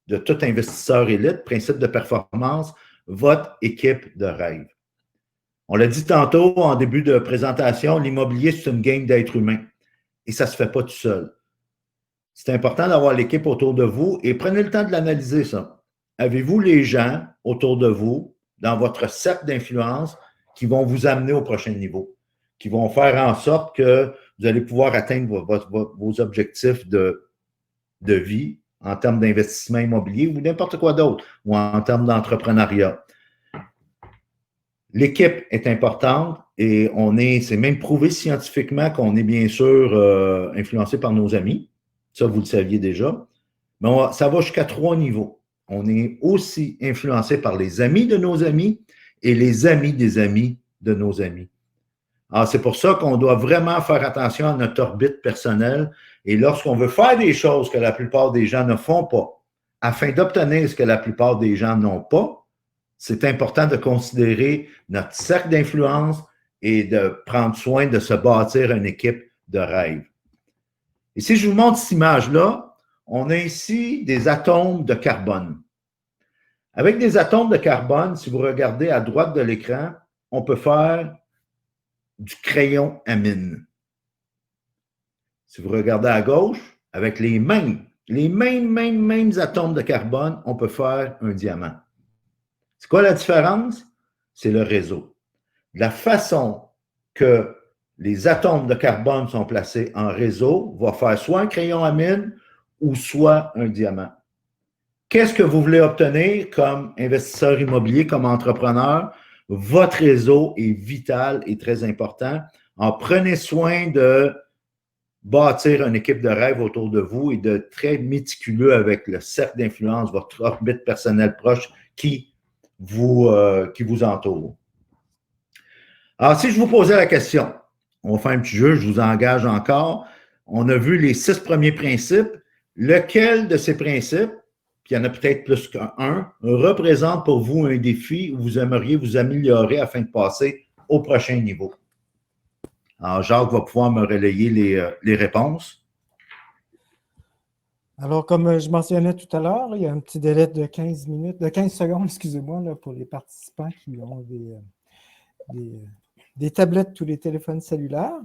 de tout investisseur élite, principe de performance, votre équipe de rêve. On l'a dit tantôt en début de présentation, l'immobilier, c'est une game d'êtres humains et ça ne se fait pas tout seul. C'est important d'avoir l'équipe autour de vous et prenez le temps de l'analyser, ça. Avez-vous les gens autour de vous, dans votre cercle d'influence, qui vont vous amener au prochain niveau, qui vont faire en sorte que vous allez pouvoir atteindre vos objectifs de vie en termes d'investissement immobilier ou n'importe quoi d'autre, ou en termes d'entrepreneuriat. L'équipe est importante et c'est même prouvé scientifiquement qu'on est bien sûr influencé par nos amis. Ça, vous le saviez déjà. Mais ça va jusqu'à 3 niveaux. On est aussi influencé par les amis de nos amis et les amis des amis de nos amis. Alors, c'est pour ça qu'on doit vraiment faire attention à notre orbite personnelle et lorsqu'on veut faire des choses que la plupart des gens ne font pas, afin d'obtenir ce que la plupart des gens n'ont pas, c'est important de considérer notre cercle d'influence et de prendre soin de se bâtir une équipe de rêve. Et si je vous montre cette image-là, on a ici des atomes de carbone. Avec des atomes de carbone, si vous regardez à droite de l'écran, on peut faire du crayon à mine. Si vous regardez à gauche, avec les mêmes atomes de carbone, on peut faire un diamant. C'est quoi la différence? C'est le réseau. La façon que les atomes de carbone sont placés en réseau va faire soit un crayon à mine ou soit un diamant. Qu'est-ce que vous voulez obtenir comme investisseur immobilier, comme entrepreneur? Votre réseau est vital et très important. En prenez soin de bâtir une équipe de rêve autour de vous et de très méticuleux avec le cercle d'influence, votre orbite personnelle proche qui vous entoure. Alors, si je vous posais la question, on va faire un petit jeu, je vous engage encore. On a vu les 6 premiers principes. Lequel de ces principes, puis il y en a peut-être plus qu'un, représente pour vous un défi où vous aimeriez vous améliorer afin de passer au prochain niveau? Alors, Jacques va pouvoir me relayer les réponses. Alors, comme je mentionnais tout à l'heure, il y a un petit délai de 15 minutes, de 15 secondes, excusez-moi, là, pour les participants qui ont des tablettes ou des téléphones cellulaires.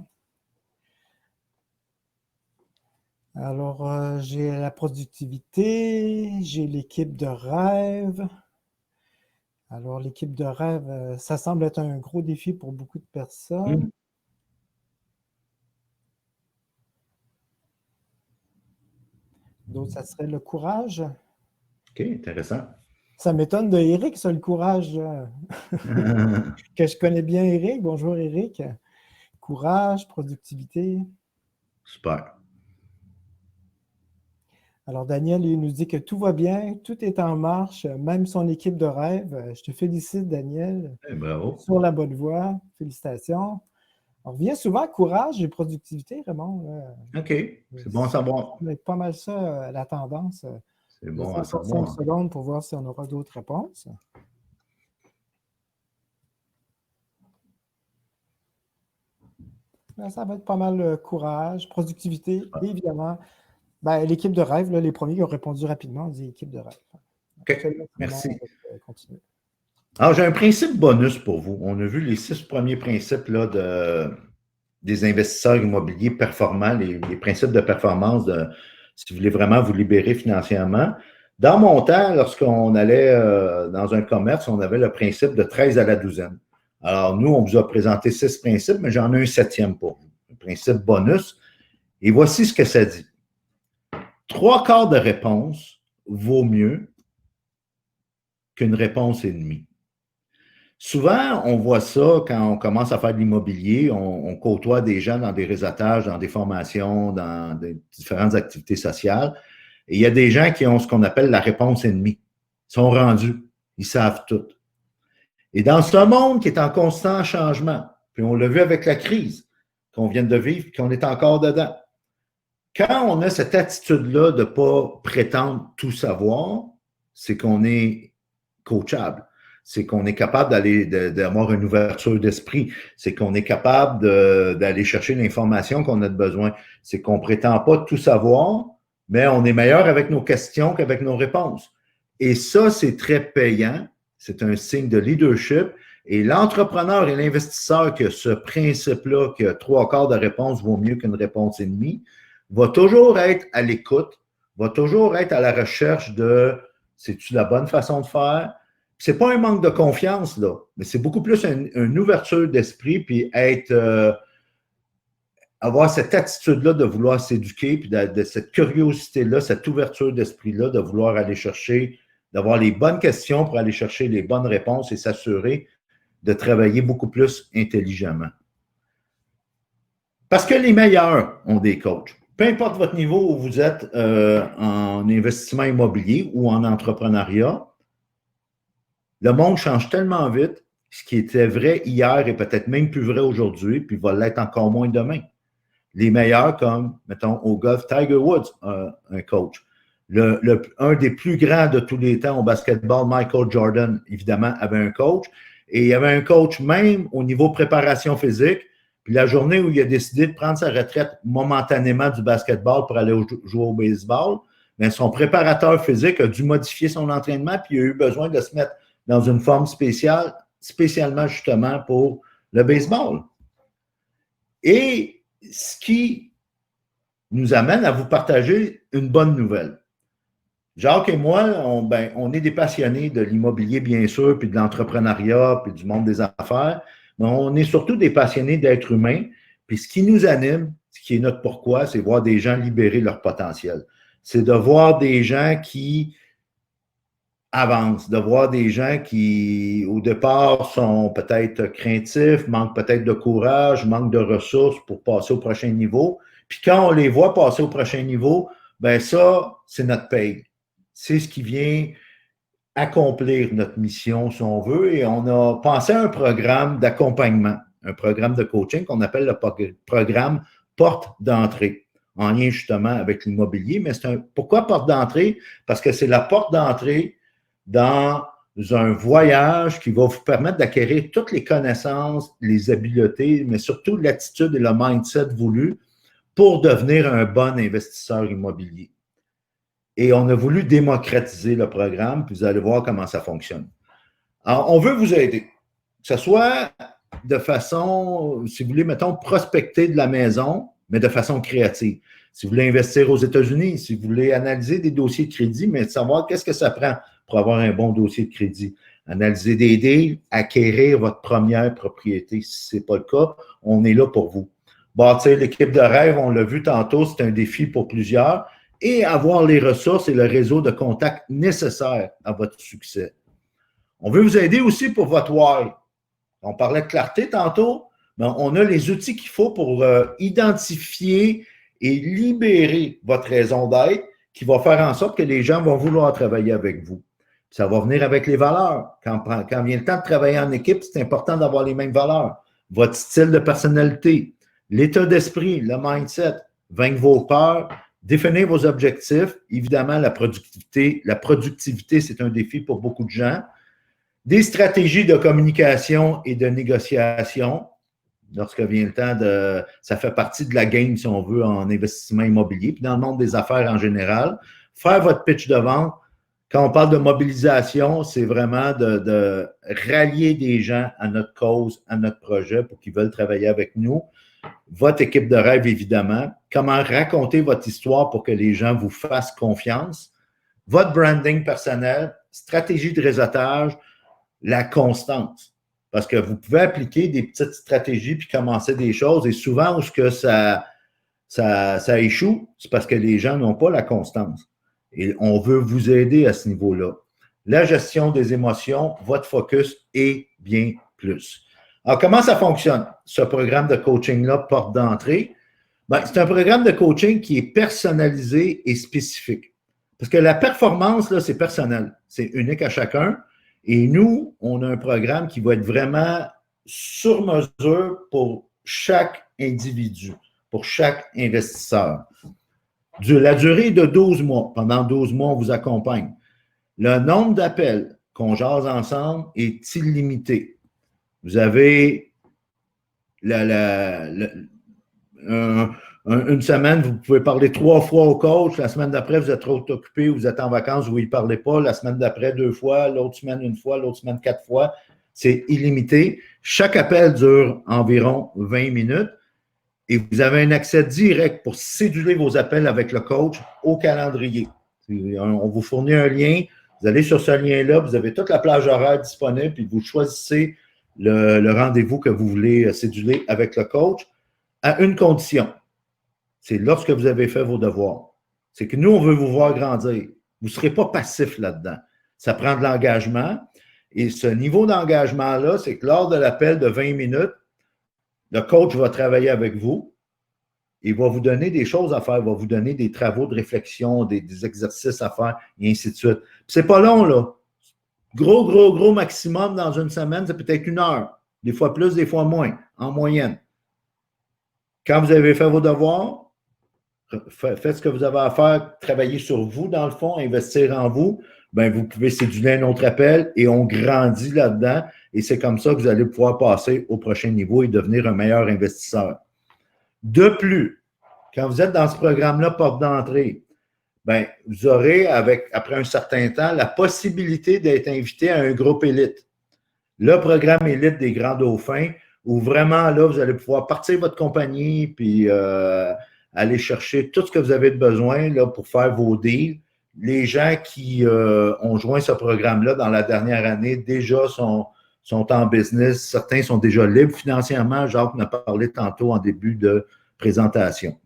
Alors, j'ai la productivité, j'ai l'équipe de rêve. Alors, l'équipe de rêve, ça semble être un gros défi pour beaucoup de personnes. D'autres, ça serait le courage. OK, intéressant. Ça m'étonne de Eric, ça, le courage. Que je connais bien Eric. Bonjour, Eric. Courage, productivité. Super. Alors, Daniel, il nous dit que tout va bien, tout est en marche, même son équipe de rêve. Je te félicite, Daniel. Bravo. Sur la bonne voie. Félicitations. On revient souvent à courage et productivité, Raymond. OK, c'est bon à savoir. Ça va être pas mal ça, la tendance. C'est Je vais bon à encore 5 savoir. secondes pour voir si on aura d'autres réponses. Ça va être pas mal courage, productivité, et évidemment, l'équipe de rêve, là, les premiers qui ont répondu rapidement, on dit équipe de rêve. OK, merci. Continuer. Alors, j'ai un principe bonus pour vous. On a vu les 6 premiers principes là, des investisseurs immobiliers performants, les principes de performance, si vous voulez vraiment vous libérer financièrement. Dans mon temps, lorsqu'on allait dans un commerce, on avait le principe de 13 à la douzaine. Alors, nous, on vous a présenté 6 principes, mais j'en ai un 7e pour vous. Un principe bonus. Et voici ce que ça dit. 3/4 de réponse vaut mieux qu'une réponse et demie. Souvent, on voit ça quand on commence à faire de l'immobilier, on côtoie des gens dans des réseautages, dans des formations, dans des différentes activités sociales. Et il y a des gens qui ont ce qu'on appelle la réponse ennemie. Ils sont rendus, ils savent tout. Et dans ce monde qui est en constant changement, puis on l'a vu avec la crise qu'on vient de vivre, qu'on est encore dedans, quand on a cette attitude-là de ne pas prétendre tout savoir, c'est qu'on est coachable. C'est qu'on est capable d'avoir une ouverture d'esprit. C'est qu'on est capable d'aller chercher l'information qu'on a besoin. C'est qu'on ne prétend pas tout savoir, mais on est meilleur avec nos questions qu'avec nos réponses. Et ça, c'est très payant. C'est un signe de leadership. Et l'entrepreneur et l'investisseur qui a ce principe-là, que 3/4 de réponse vaut mieux qu'une réponse et demie, va toujours être à l'écoute, va toujours être à la recherche de c'est-tu la bonne façon de faire? C'est pas un manque de confiance, là, mais c'est beaucoup plus une ouverture d'esprit, puis avoir cette attitude-là de vouloir s'éduquer, puis de cette curiosité-là, cette ouverture d'esprit-là, de vouloir aller chercher, d'avoir les bonnes questions pour aller chercher les bonnes réponses et s'assurer de travailler beaucoup plus intelligemment. Parce que les meilleurs ont des coachs. Peu importe votre niveau où vous êtes en investissement immobilier ou en entrepreneuriat, le monde change tellement vite, ce qui était vrai hier est peut-être même plus vrai aujourd'hui, puis va l'être encore moins demain. Les meilleurs, comme, mettons, au golf, Tiger Woods, un coach. Un des plus grands de tous les temps au basketball, Michael Jordan, évidemment, avait un coach. Et il y avait un coach même au niveau préparation physique. Puis la journée où il a décidé de prendre sa retraite momentanément du basketball pour aller jouer au baseball, bien, son préparateur physique a dû modifier son entraînement, puis il a eu besoin de se mettre dans une forme spéciale, spécialement justement pour le baseball. Et ce qui nous amène à vous partager une bonne nouvelle. Jacques et moi, on est des passionnés de l'immobilier, bien sûr, puis de l'entrepreneuriat, puis du monde des affaires, mais on est surtout des passionnés d'êtres humains. Puis ce qui nous anime, ce qui est notre pourquoi, c'est voir des gens libérer leur potentiel. C'est de voir des gens qui avancent, de voir des gens qui, au départ, sont peut-être craintifs, manquent peut-être de courage, manquent de ressources pour passer au prochain niveau. Puis quand on les voit passer au prochain niveau, ben ça, c'est notre paye. C'est ce qui vient accomplir notre mission, si on veut. Et on a pensé à un programme d'accompagnement, un programme de coaching qu'on appelle le programme Porte d'entrée, en lien justement avec l'immobilier. Mais pourquoi porte d'entrée? Parce que c'est la porte d'entrée dans un voyage qui va vous permettre d'acquérir toutes les connaissances, les habiletés, mais surtout l'attitude et le mindset voulu pour devenir un bon investisseur immobilier. Et on a voulu démocratiser le programme, puis vous allez voir comment ça fonctionne. Alors, on veut vous aider, que ce soit de façon, si vous voulez, mettons, prospecter de la maison, mais de façon créative. Si vous voulez investir aux États-Unis, si vous voulez analyser des dossiers de crédit, mais savoir qu'est-ce que ça prend pour avoir un bon dossier de crédit. Analyser des deals, acquérir votre première propriété. Si ce n'est pas le cas, on est là pour vous. Bâtir l'équipe de rêve, on l'a vu tantôt, c'est un défi pour plusieurs. Et avoir les ressources et le réseau de contacts nécessaires à votre succès. On veut vous aider aussi pour votre why. On parlait de clarté tantôt, mais on a les outils qu'il faut pour identifier et libérer votre raison d'être qui va faire en sorte que les gens vont vouloir travailler avec vous. Ça va venir avec les valeurs. Quand vient le temps de travailler en équipe, c'est important d'avoir les mêmes valeurs. Votre style de personnalité, l'état d'esprit, le mindset, vaincre vos peurs, définir vos objectifs. Évidemment, la productivité. La productivité, c'est un défi pour beaucoup de gens. Des stratégies de communication et de négociation. Lorsque vient le temps de... Ça fait partie de la game, si on veut, en investissement immobilier, puis dans le monde des affaires en général. Faire votre pitch de vente. Quand on parle de mobilisation, c'est vraiment de rallier des gens à notre cause, à notre projet pour qu'ils veulent travailler avec nous. Votre équipe de rêve, évidemment. Comment raconter votre histoire pour que les gens vous fassent confiance. Votre branding personnel, stratégie de réseautage, la constance. Parce que vous pouvez appliquer des petites stratégies puis commencer des choses. Et souvent, où ce que ça échoue, c'est parce que les gens n'ont pas la constance. Et on veut vous aider à ce niveau-là. La gestion des émotions, votre focus et bien plus. Alors, comment ça fonctionne, ce programme de coaching-là, porte d'entrée? Ben, c'est un programme de coaching qui est personnalisé et spécifique. Parce que la performance, là, c'est personnel. C'est unique à chacun. Et nous, on a un programme qui va être vraiment sur mesure pour chaque individu, pour chaque investisseur. La durée est de 12 mois. Pendant 12 mois, on vous accompagne. Le nombre d'appels qu'on jase ensemble est illimité. Vous avez une semaine, vous pouvez parler 3 fois au coach. La semaine d'après, vous êtes trop occupé, vous êtes en vacances, vous ne parlez pas. La semaine d'après, 2 fois. L'autre semaine, 1 fois. L'autre semaine, 4 fois. C'est illimité. Chaque appel dure environ 20 minutes. Et vous avez un accès direct pour céduler vos appels avec le coach au calendrier. On vous fournit un lien, vous allez sur ce lien-là, vous avez toute la plage horaire disponible, puis vous choisissez le rendez-vous que vous voulez céduler avec le coach à une condition. C'est lorsque vous avez fait vos devoirs. C'est que nous, on veut vous voir grandir. Vous ne serez pas passif là-dedans. Ça prend de l'engagement. Et ce niveau d'engagement-là, c'est que lors de l'appel de 20 minutes, le coach va travailler avec vous. Il va vous donner des choses à faire, il va vous donner des travaux de réflexion, des exercices à faire, et ainsi de suite. C'est pas long, là. Gros maximum dans une semaine, c'est peut-être 1 heure. Des fois plus, des fois moins, en moyenne. Quand vous avez fait vos devoirs, faites ce que vous avez à faire, travailler sur vous, dans le fond, investir en vous, bien, vous pouvez céduler un autre appel et on grandit là-dedans. Et c'est comme ça que vous allez pouvoir passer au prochain niveau et devenir un meilleur investisseur. De plus, quand vous êtes dans ce programme-là, porte d'entrée, bien, vous aurez, après un certain temps, la possibilité d'être invité à un groupe élite. Le programme élite des Grands Dauphins, où vraiment, là, vous allez pouvoir partir votre compagnie puis aller chercher tout ce que vous avez de besoin là, pour faire vos deals. Les gens qui ont joint ce programme-là dans la dernière année déjà sont en business. Certains sont déjà libres financièrement. Jacques en a parlé tantôt en début de présentation.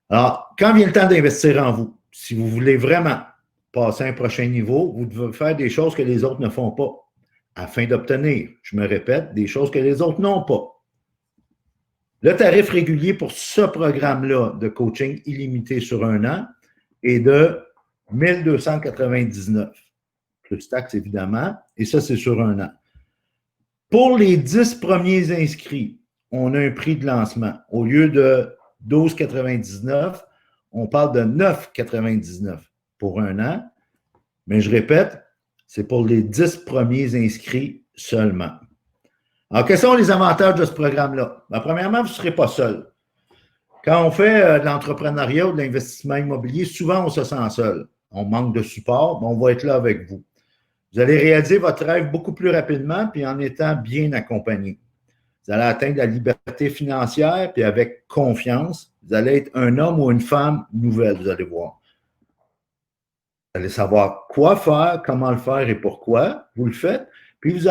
Alors, quand vient le temps d'investir en vous, si vous voulez vraiment passer à un prochain niveau, vous devez faire des choses que les autres ne font pas afin d'obtenir, je me répète, des choses que les autres n'ont pas. Le tarif régulier pour ce programme-là de coaching illimité sur 1 an est de 1 299, plus taxes évidemment, et ça c'est sur 1 an. Pour les 10 premiers inscrits, on a un prix de lancement. Au lieu de 12,99, on parle de 9,99 pour 1 an. Mais je répète, c'est pour les 10 premiers inscrits seulement. Alors, quels sont les avantages de ce programme-là? Ben, premièrement, vous ne serez pas seul. Quand on fait de l'entrepreneuriat ou de l'investissement immobilier, souvent on se sent seul. On manque de support, mais on va être là avec vous. Vous allez réaliser votre rêve beaucoup plus rapidement puis en étant bien accompagné. Vous allez atteindre la liberté financière puis avec confiance. Vous allez être un homme ou une femme nouvelle, vous allez voir. Vous allez savoir quoi faire, comment le faire et pourquoi vous le faites. Puis vous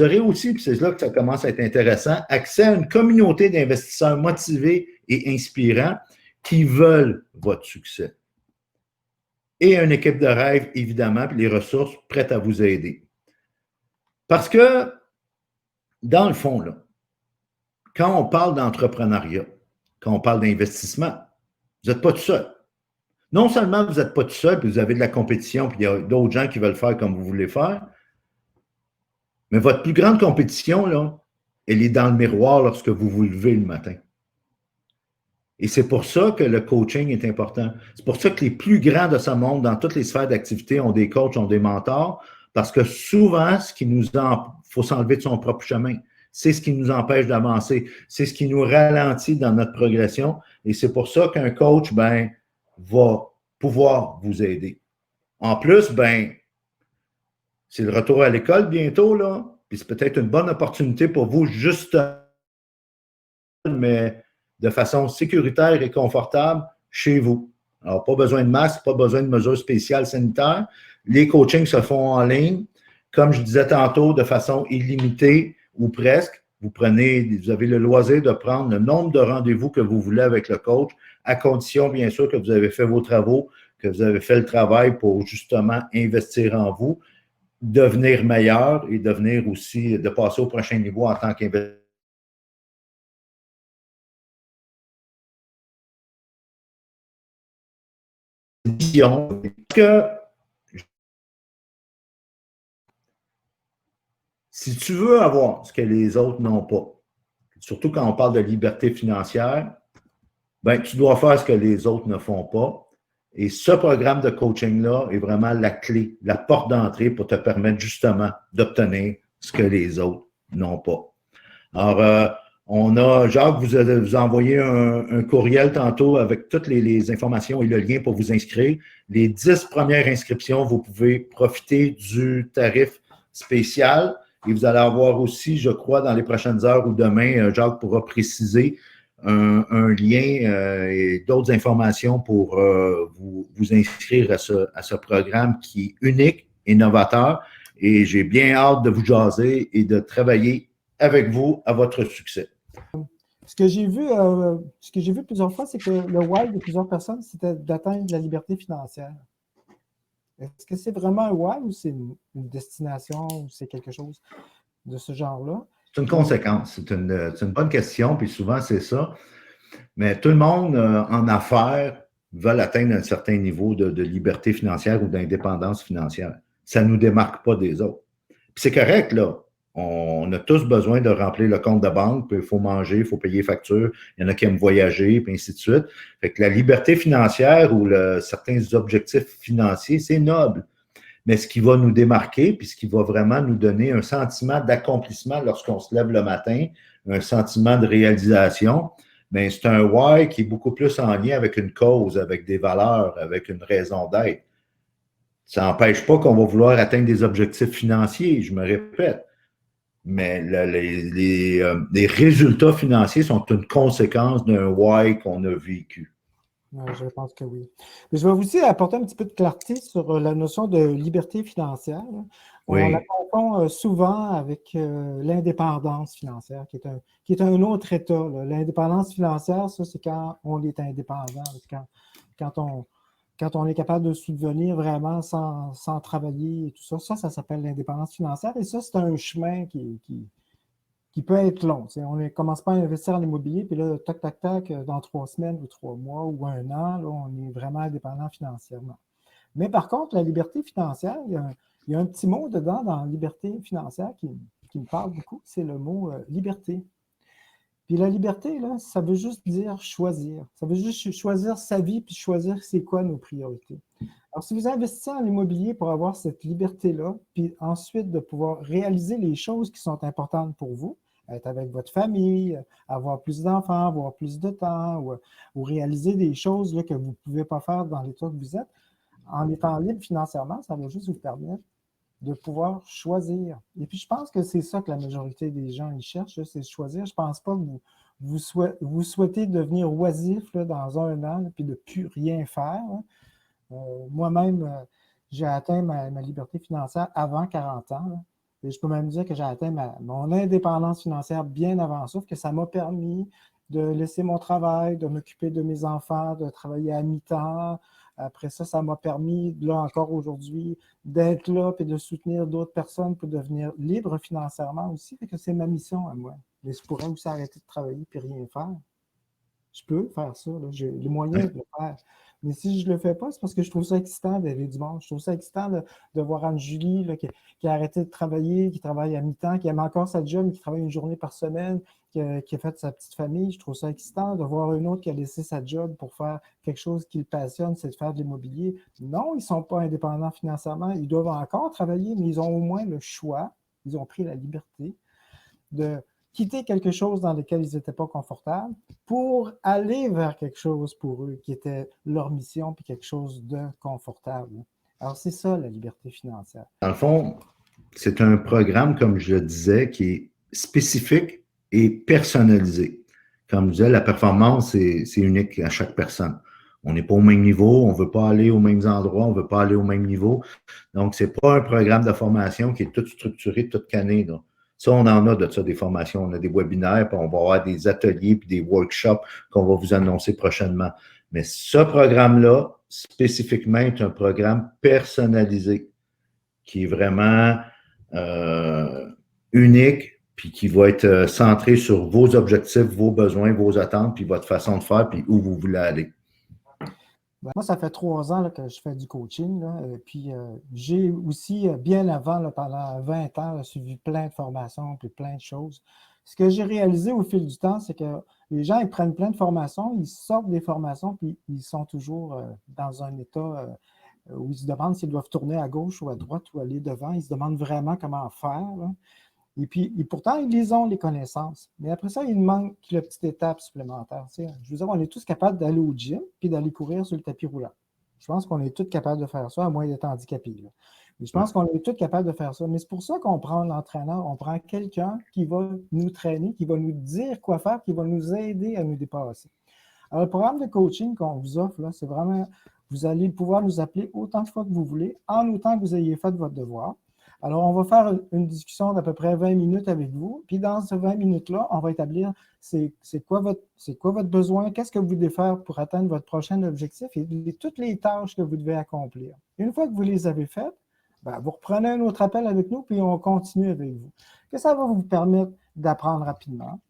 aurez aussi, puis c'est là que ça commence à être intéressant, accès à une communauté d'investisseurs motivés et inspirants qui veulent votre succès. Et une équipe de rêve, évidemment, puis les ressources prêtes à vous aider. Parce que, dans le fond, là, quand on parle d'entrepreneuriat, quand on parle d'investissement, vous n'êtes pas tout seul. Non seulement vous n'êtes pas tout seul, puis vous avez de la compétition, puis il y a d'autres gens qui veulent faire comme vous voulez faire, mais votre plus grande compétition, là, elle est dans le miroir lorsque vous vous levez le matin. Et c'est pour ça que le coaching est important. C'est pour ça que les plus grands de ce monde, dans toutes les sphères d'activité, ont des coachs, ont des mentors, parce que souvent, faut s'enlever de son propre chemin. C'est ce qui nous empêche d'avancer. C'est ce qui nous ralentit dans notre progression. Et c'est pour ça qu'un coach, va pouvoir vous aider. En plus, c'est le retour à l'école bientôt, là. Puis c'est peut-être une bonne opportunité pour vous, justement, mais de façon sécuritaire et confortable chez vous. Alors, pas besoin de masque, pas besoin de mesures spéciales sanitaires. Les coachings se font en ligne. Comme je disais tantôt, de façon illimitée ou presque. Vous avez le loisir de prendre le nombre de rendez-vous que vous voulez avec le coach, à condition, bien sûr, que vous avez fait vos travaux, que vous avez fait le travail pour justement investir en vous, devenir meilleur et devenir aussi, de passer au prochain niveau en tant qu'investisseur. Que si tu veux avoir ce que les autres n'ont pas, surtout quand on parle de liberté financière, tu dois faire ce que les autres ne font pas. Et ce programme de coaching-là est vraiment la clé, la porte d'entrée pour te permettre justement d'obtenir ce que les autres n'ont pas. Alors, Jacques vous a envoyé un courriel tantôt avec toutes les informations et le lien pour vous inscrire. Les 10 premières inscriptions, vous pouvez profiter du tarif spécial. Et vous allez avoir aussi, je crois, dans les prochaines heures ou demain, Jacques pourra préciser un lien et d'autres informations pour vous inscrire à ce programme qui est unique et novateur. Et j'ai bien hâte de vous jaser et de travailler avec vous à votre succès. Ce que j'ai vu plusieurs fois, c'est que le why de plusieurs personnes, c'était d'atteindre la liberté financière. Est-ce que c'est vraiment un why ou c'est une destination ou c'est quelque chose de ce genre-là? C'est une conséquence. C'est une bonne question, puis souvent c'est ça. Mais tout le monde en affaires veut atteindre un certain niveau de liberté financière ou d'indépendance financière. Ça ne nous démarque pas des autres. Puis c'est correct, là. On a tous besoin de remplir le compte de banque, puis il faut manger, il faut payer les factures, il y en a qui aiment voyager, puis ainsi de suite. Fait que la liberté financière ou certains objectifs financiers, c'est noble. Mais ce qui va nous démarquer, puis ce qui va vraiment nous donner un sentiment d'accomplissement lorsqu'on se lève le matin, un sentiment de réalisation, bien, c'est un why qui est beaucoup plus en lien avec une cause, avec des valeurs, avec une raison d'être. Ça n'empêche pas qu'on va vouloir atteindre des objectifs financiers, je me répète. Mais les résultats financiers sont une conséquence d'un why qu'on a vécu. Je pense que oui. Mais je vais aussi apporter un petit peu de clarté sur la notion de liberté financière. Oui. On la confond souvent avec l'indépendance financière, qui est un autre état. L'indépendance financière, ça, c'est quand on est indépendant, quand on est capable de subvenir vraiment sans travailler et tout ça. Ça s'appelle l'indépendance financière. Et ça, c'est un chemin qui peut être long. On ne commence pas à investir en immobilier, puis là, tac, tac, tac, dans 3 semaines ou 3 mois ou 1 an, là, on est vraiment indépendant financièrement. Mais par contre, la liberté financière, il y a un petit mot dedans dans liberté financière qui me parle beaucoup, c'est le mot liberté. Puis la liberté, là, ça veut juste dire choisir. Ça veut juste choisir sa vie puis choisir c'est quoi nos priorités. Alors, si vous investissez en immobilier pour avoir cette liberté-là, puis ensuite de pouvoir réaliser les choses qui sont importantes pour vous, être avec votre famille, avoir plus d'enfants, avoir plus de temps, ou réaliser des choses là, que vous ne pouvez pas faire dans l'état que vous êtes, en étant libre financièrement, ça va juste vous permettre de pouvoir choisir. Et puis, je pense que c'est ça que la majorité des gens ils cherchent, c'est choisir. Je ne pense pas que vous souhaitez devenir oisif là, dans 1 an, puis de ne plus rien faire. Moi-même, j'ai atteint ma liberté financière avant 40 ans. Là. Et je peux même dire que j'ai atteint mon indépendance financière bien avant, sauf que ça m'a permis de laisser mon travail, de m'occuper de mes enfants, de travailler à mi-temps. Après ça, ça m'a permis, là encore aujourd'hui, d'être là et de soutenir d'autres personnes pour devenir libre financièrement aussi. Fait que c'est ma mission à moi. Mais je pourrais aussi arrêter de travailler et rien faire. Je peux faire ça. J'ai les moyens de le faire. Mais si je ne le fais pas, c'est parce que je trouve ça excitant d'aider du monde. Je trouve ça excitant de voir Anne-Julie là, qui a arrêté de travailler, qui travaille à mi-temps, qui aime encore sa job, mais qui travaille une journée par semaine, qui a fait sa petite famille. Je trouve ça excitant de voir un autre qui a laissé sa job pour faire quelque chose qui le passionne, c'est de faire de l'immobilier. Non, ils ne sont pas indépendants financièrement. Ils doivent encore travailler, mais ils ont au moins le choix. Ils ont pris la liberté de quitter quelque chose dans lequel ils n'étaient pas confortables pour aller vers quelque chose pour eux qui était leur mission puis quelque chose de confortable. Alors, c'est ça la liberté financière. Dans le fond, c'est un programme, comme je le disais, qui est spécifique et personnalisé. Comme je disais, la performance, c'est unique à chaque personne. On n'est pas au même niveau, on ne veut pas aller aux mêmes endroits, on ne veut pas aller au même niveau. Donc, ce n'est pas un programme de formation qui est tout structuré, tout canné. Donc. Ça, on en a de ça, des formations. On a des webinaires, puis on va avoir des ateliers, puis des workshops qu'on va vous annoncer prochainement. Mais ce programme-là, spécifiquement, est un programme personnalisé qui est vraiment unique, puis qui va être centré sur vos objectifs, vos besoins, vos attentes, puis votre façon de faire, puis où vous voulez aller. Moi, ça fait 3 ans là, que je fais du coaching. Là, puis j'ai aussi, bien avant, là, pendant 20 ans, là, suivi plein de formations puis plein de choses. Ce que j'ai réalisé au fil du temps, c'est que les gens, ils prennent plein de formations, ils sortent des formations, puis ils sont toujours dans un état où ils se demandent s'ils doivent tourner à gauche ou à droite ou aller devant. Ils se demandent vraiment comment faire. Là. Et puis, pourtant, ils les ont, les connaissances. Mais après ça, il manque la petite étape supplémentaire. Tu sais. Je veux dire, on est tous capables d'aller au gym puis d'aller courir sur le tapis roulant. Je pense qu'on est tous capables de faire ça, à moins d'être handicapés. Là. Mais je pense qu'on est tous capables de faire ça. Mais c'est pour ça qu'on prend l'entraîneur, on prend quelqu'un qui va nous traîner, qui va nous dire quoi faire, qui va nous aider à nous dépasser. Alors, le programme de coaching qu'on vous offre, là, c'est vraiment, vous allez pouvoir nous appeler autant de fois que vous voulez, en autant que vous ayez fait votre devoir. Alors, on va faire une discussion d'à peu près 20 minutes avec vous. Puis, dans ces 20 minutes-là, on va établir c'est quoi votre besoin, qu'est-ce que vous devez faire pour atteindre votre prochain objectif et toutes les tâches que vous devez accomplir. Une fois que vous les avez faites, ben, vous reprenez un autre appel avec nous, puis on continue avec vous. Que ça va vous permettre d'apprendre rapidement.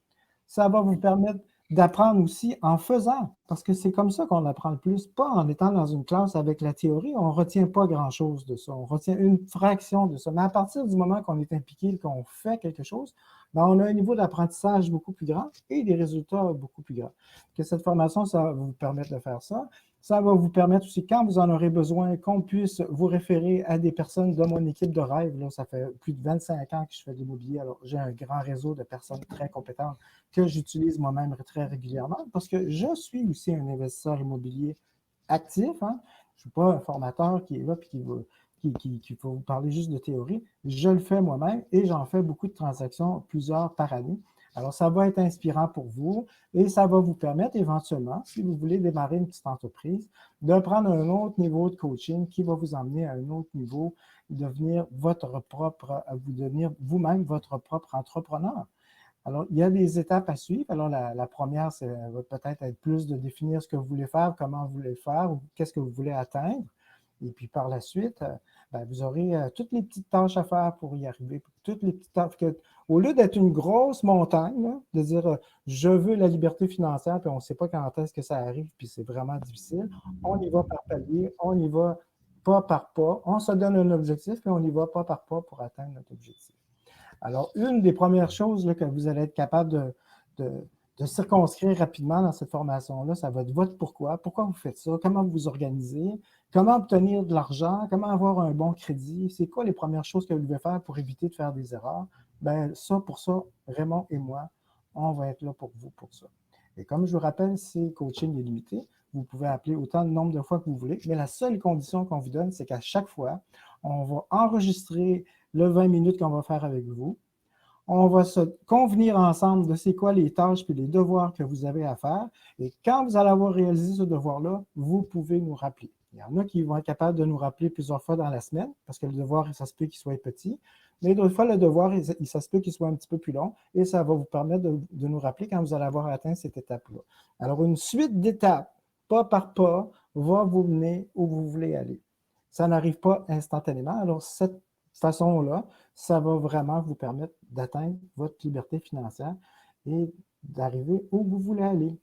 Ça va vous permettre d'apprendre aussi en faisant, parce que c'est comme ça qu'on apprend le plus, pas en étant dans une classe avec la théorie, on ne retient pas grand-chose de ça, on retient une fraction de ça, mais à partir du moment qu'on est impliqué, qu'on fait quelque chose, ben on a un niveau d'apprentissage beaucoup plus grand et des résultats beaucoup plus grands. Que cette formation, ça va vous permettre de faire ça. Ça va vous permettre aussi, quand vous en aurez besoin, qu'on puisse vous référer à des personnes de mon équipe de rêve. Là, ça fait plus de 25 ans que je fais de l'immobilier, alors j'ai un grand réseau de personnes très compétentes que j'utilise moi-même très régulièrement parce que je suis aussi un investisseur immobilier actif. Hein. Je ne suis pas un formateur qui est là et qui va vous parler juste de théorie. Je le fais moi-même et j'en fais beaucoup de transactions, plusieurs par année. Alors, ça va être inspirant pour vous et ça va vous permettre éventuellement, si vous voulez démarrer une petite entreprise, de prendre un autre niveau de coaching qui va vous emmener à un autre niveau, devenir vous-même votre propre entrepreneur. Alors, il y a des étapes à suivre. Alors, la première, ça va peut-être être plus de définir ce que vous voulez faire, comment vous voulez le faire, qu'est-ce que vous voulez atteindre. Et puis, par la suite, ben, vous aurez toutes les petites tâches à faire pour y arriver. Toutes les petites tâches. Au lieu d'être une grosse montagne, là, de dire je veux la liberté financière, puis on ne sait pas quand est-ce que ça arrive, puis c'est vraiment difficile, on y va par palier, on y va pas par pas, on se donne un objectif, puis on y va pas par pas pour atteindre notre objectif. Alors, une des premières choses là, que vous allez être capable de circonscrire rapidement dans cette formation-là, ça va être votre pourquoi. Pourquoi vous faites ça? Comment vous vous organisez? Comment obtenir de l'argent? Comment avoir un bon crédit? C'est quoi les premières choses que vous devez faire pour éviter de faire des erreurs? Bien, pour ça, Raymond et moi, on va être là pour vous pour ça. Et comme je vous rappelle, c'est coaching illimité. Vous pouvez appeler autant de nombre de fois que vous voulez, mais la seule condition qu'on vous donne, c'est qu'à chaque fois, on va enregistrer le 20 minutes qu'on va faire avec vous. On va se convenir ensemble de c'est quoi les tâches et les devoirs que vous avez à faire. Et quand vous allez avoir réalisé ce devoir-là, vous pouvez nous rappeler. Il y en a qui vont être capables de nous rappeler plusieurs fois dans la semaine, parce que le devoir, ça se peut qu'il soit petit. Mais d'autres fois, le devoir, ça se peut qu'il soit un petit peu plus long, et ça va vous permettre de nous rappeler quand vous allez avoir atteint cette étape-là. Alors, une suite d'étapes, pas par pas, va vous mener où vous voulez aller. Ça n'arrive pas instantanément. Alors, cette façon-là, ça va vraiment vous permettre d'atteindre votre liberté financière et d'arriver où vous voulez aller.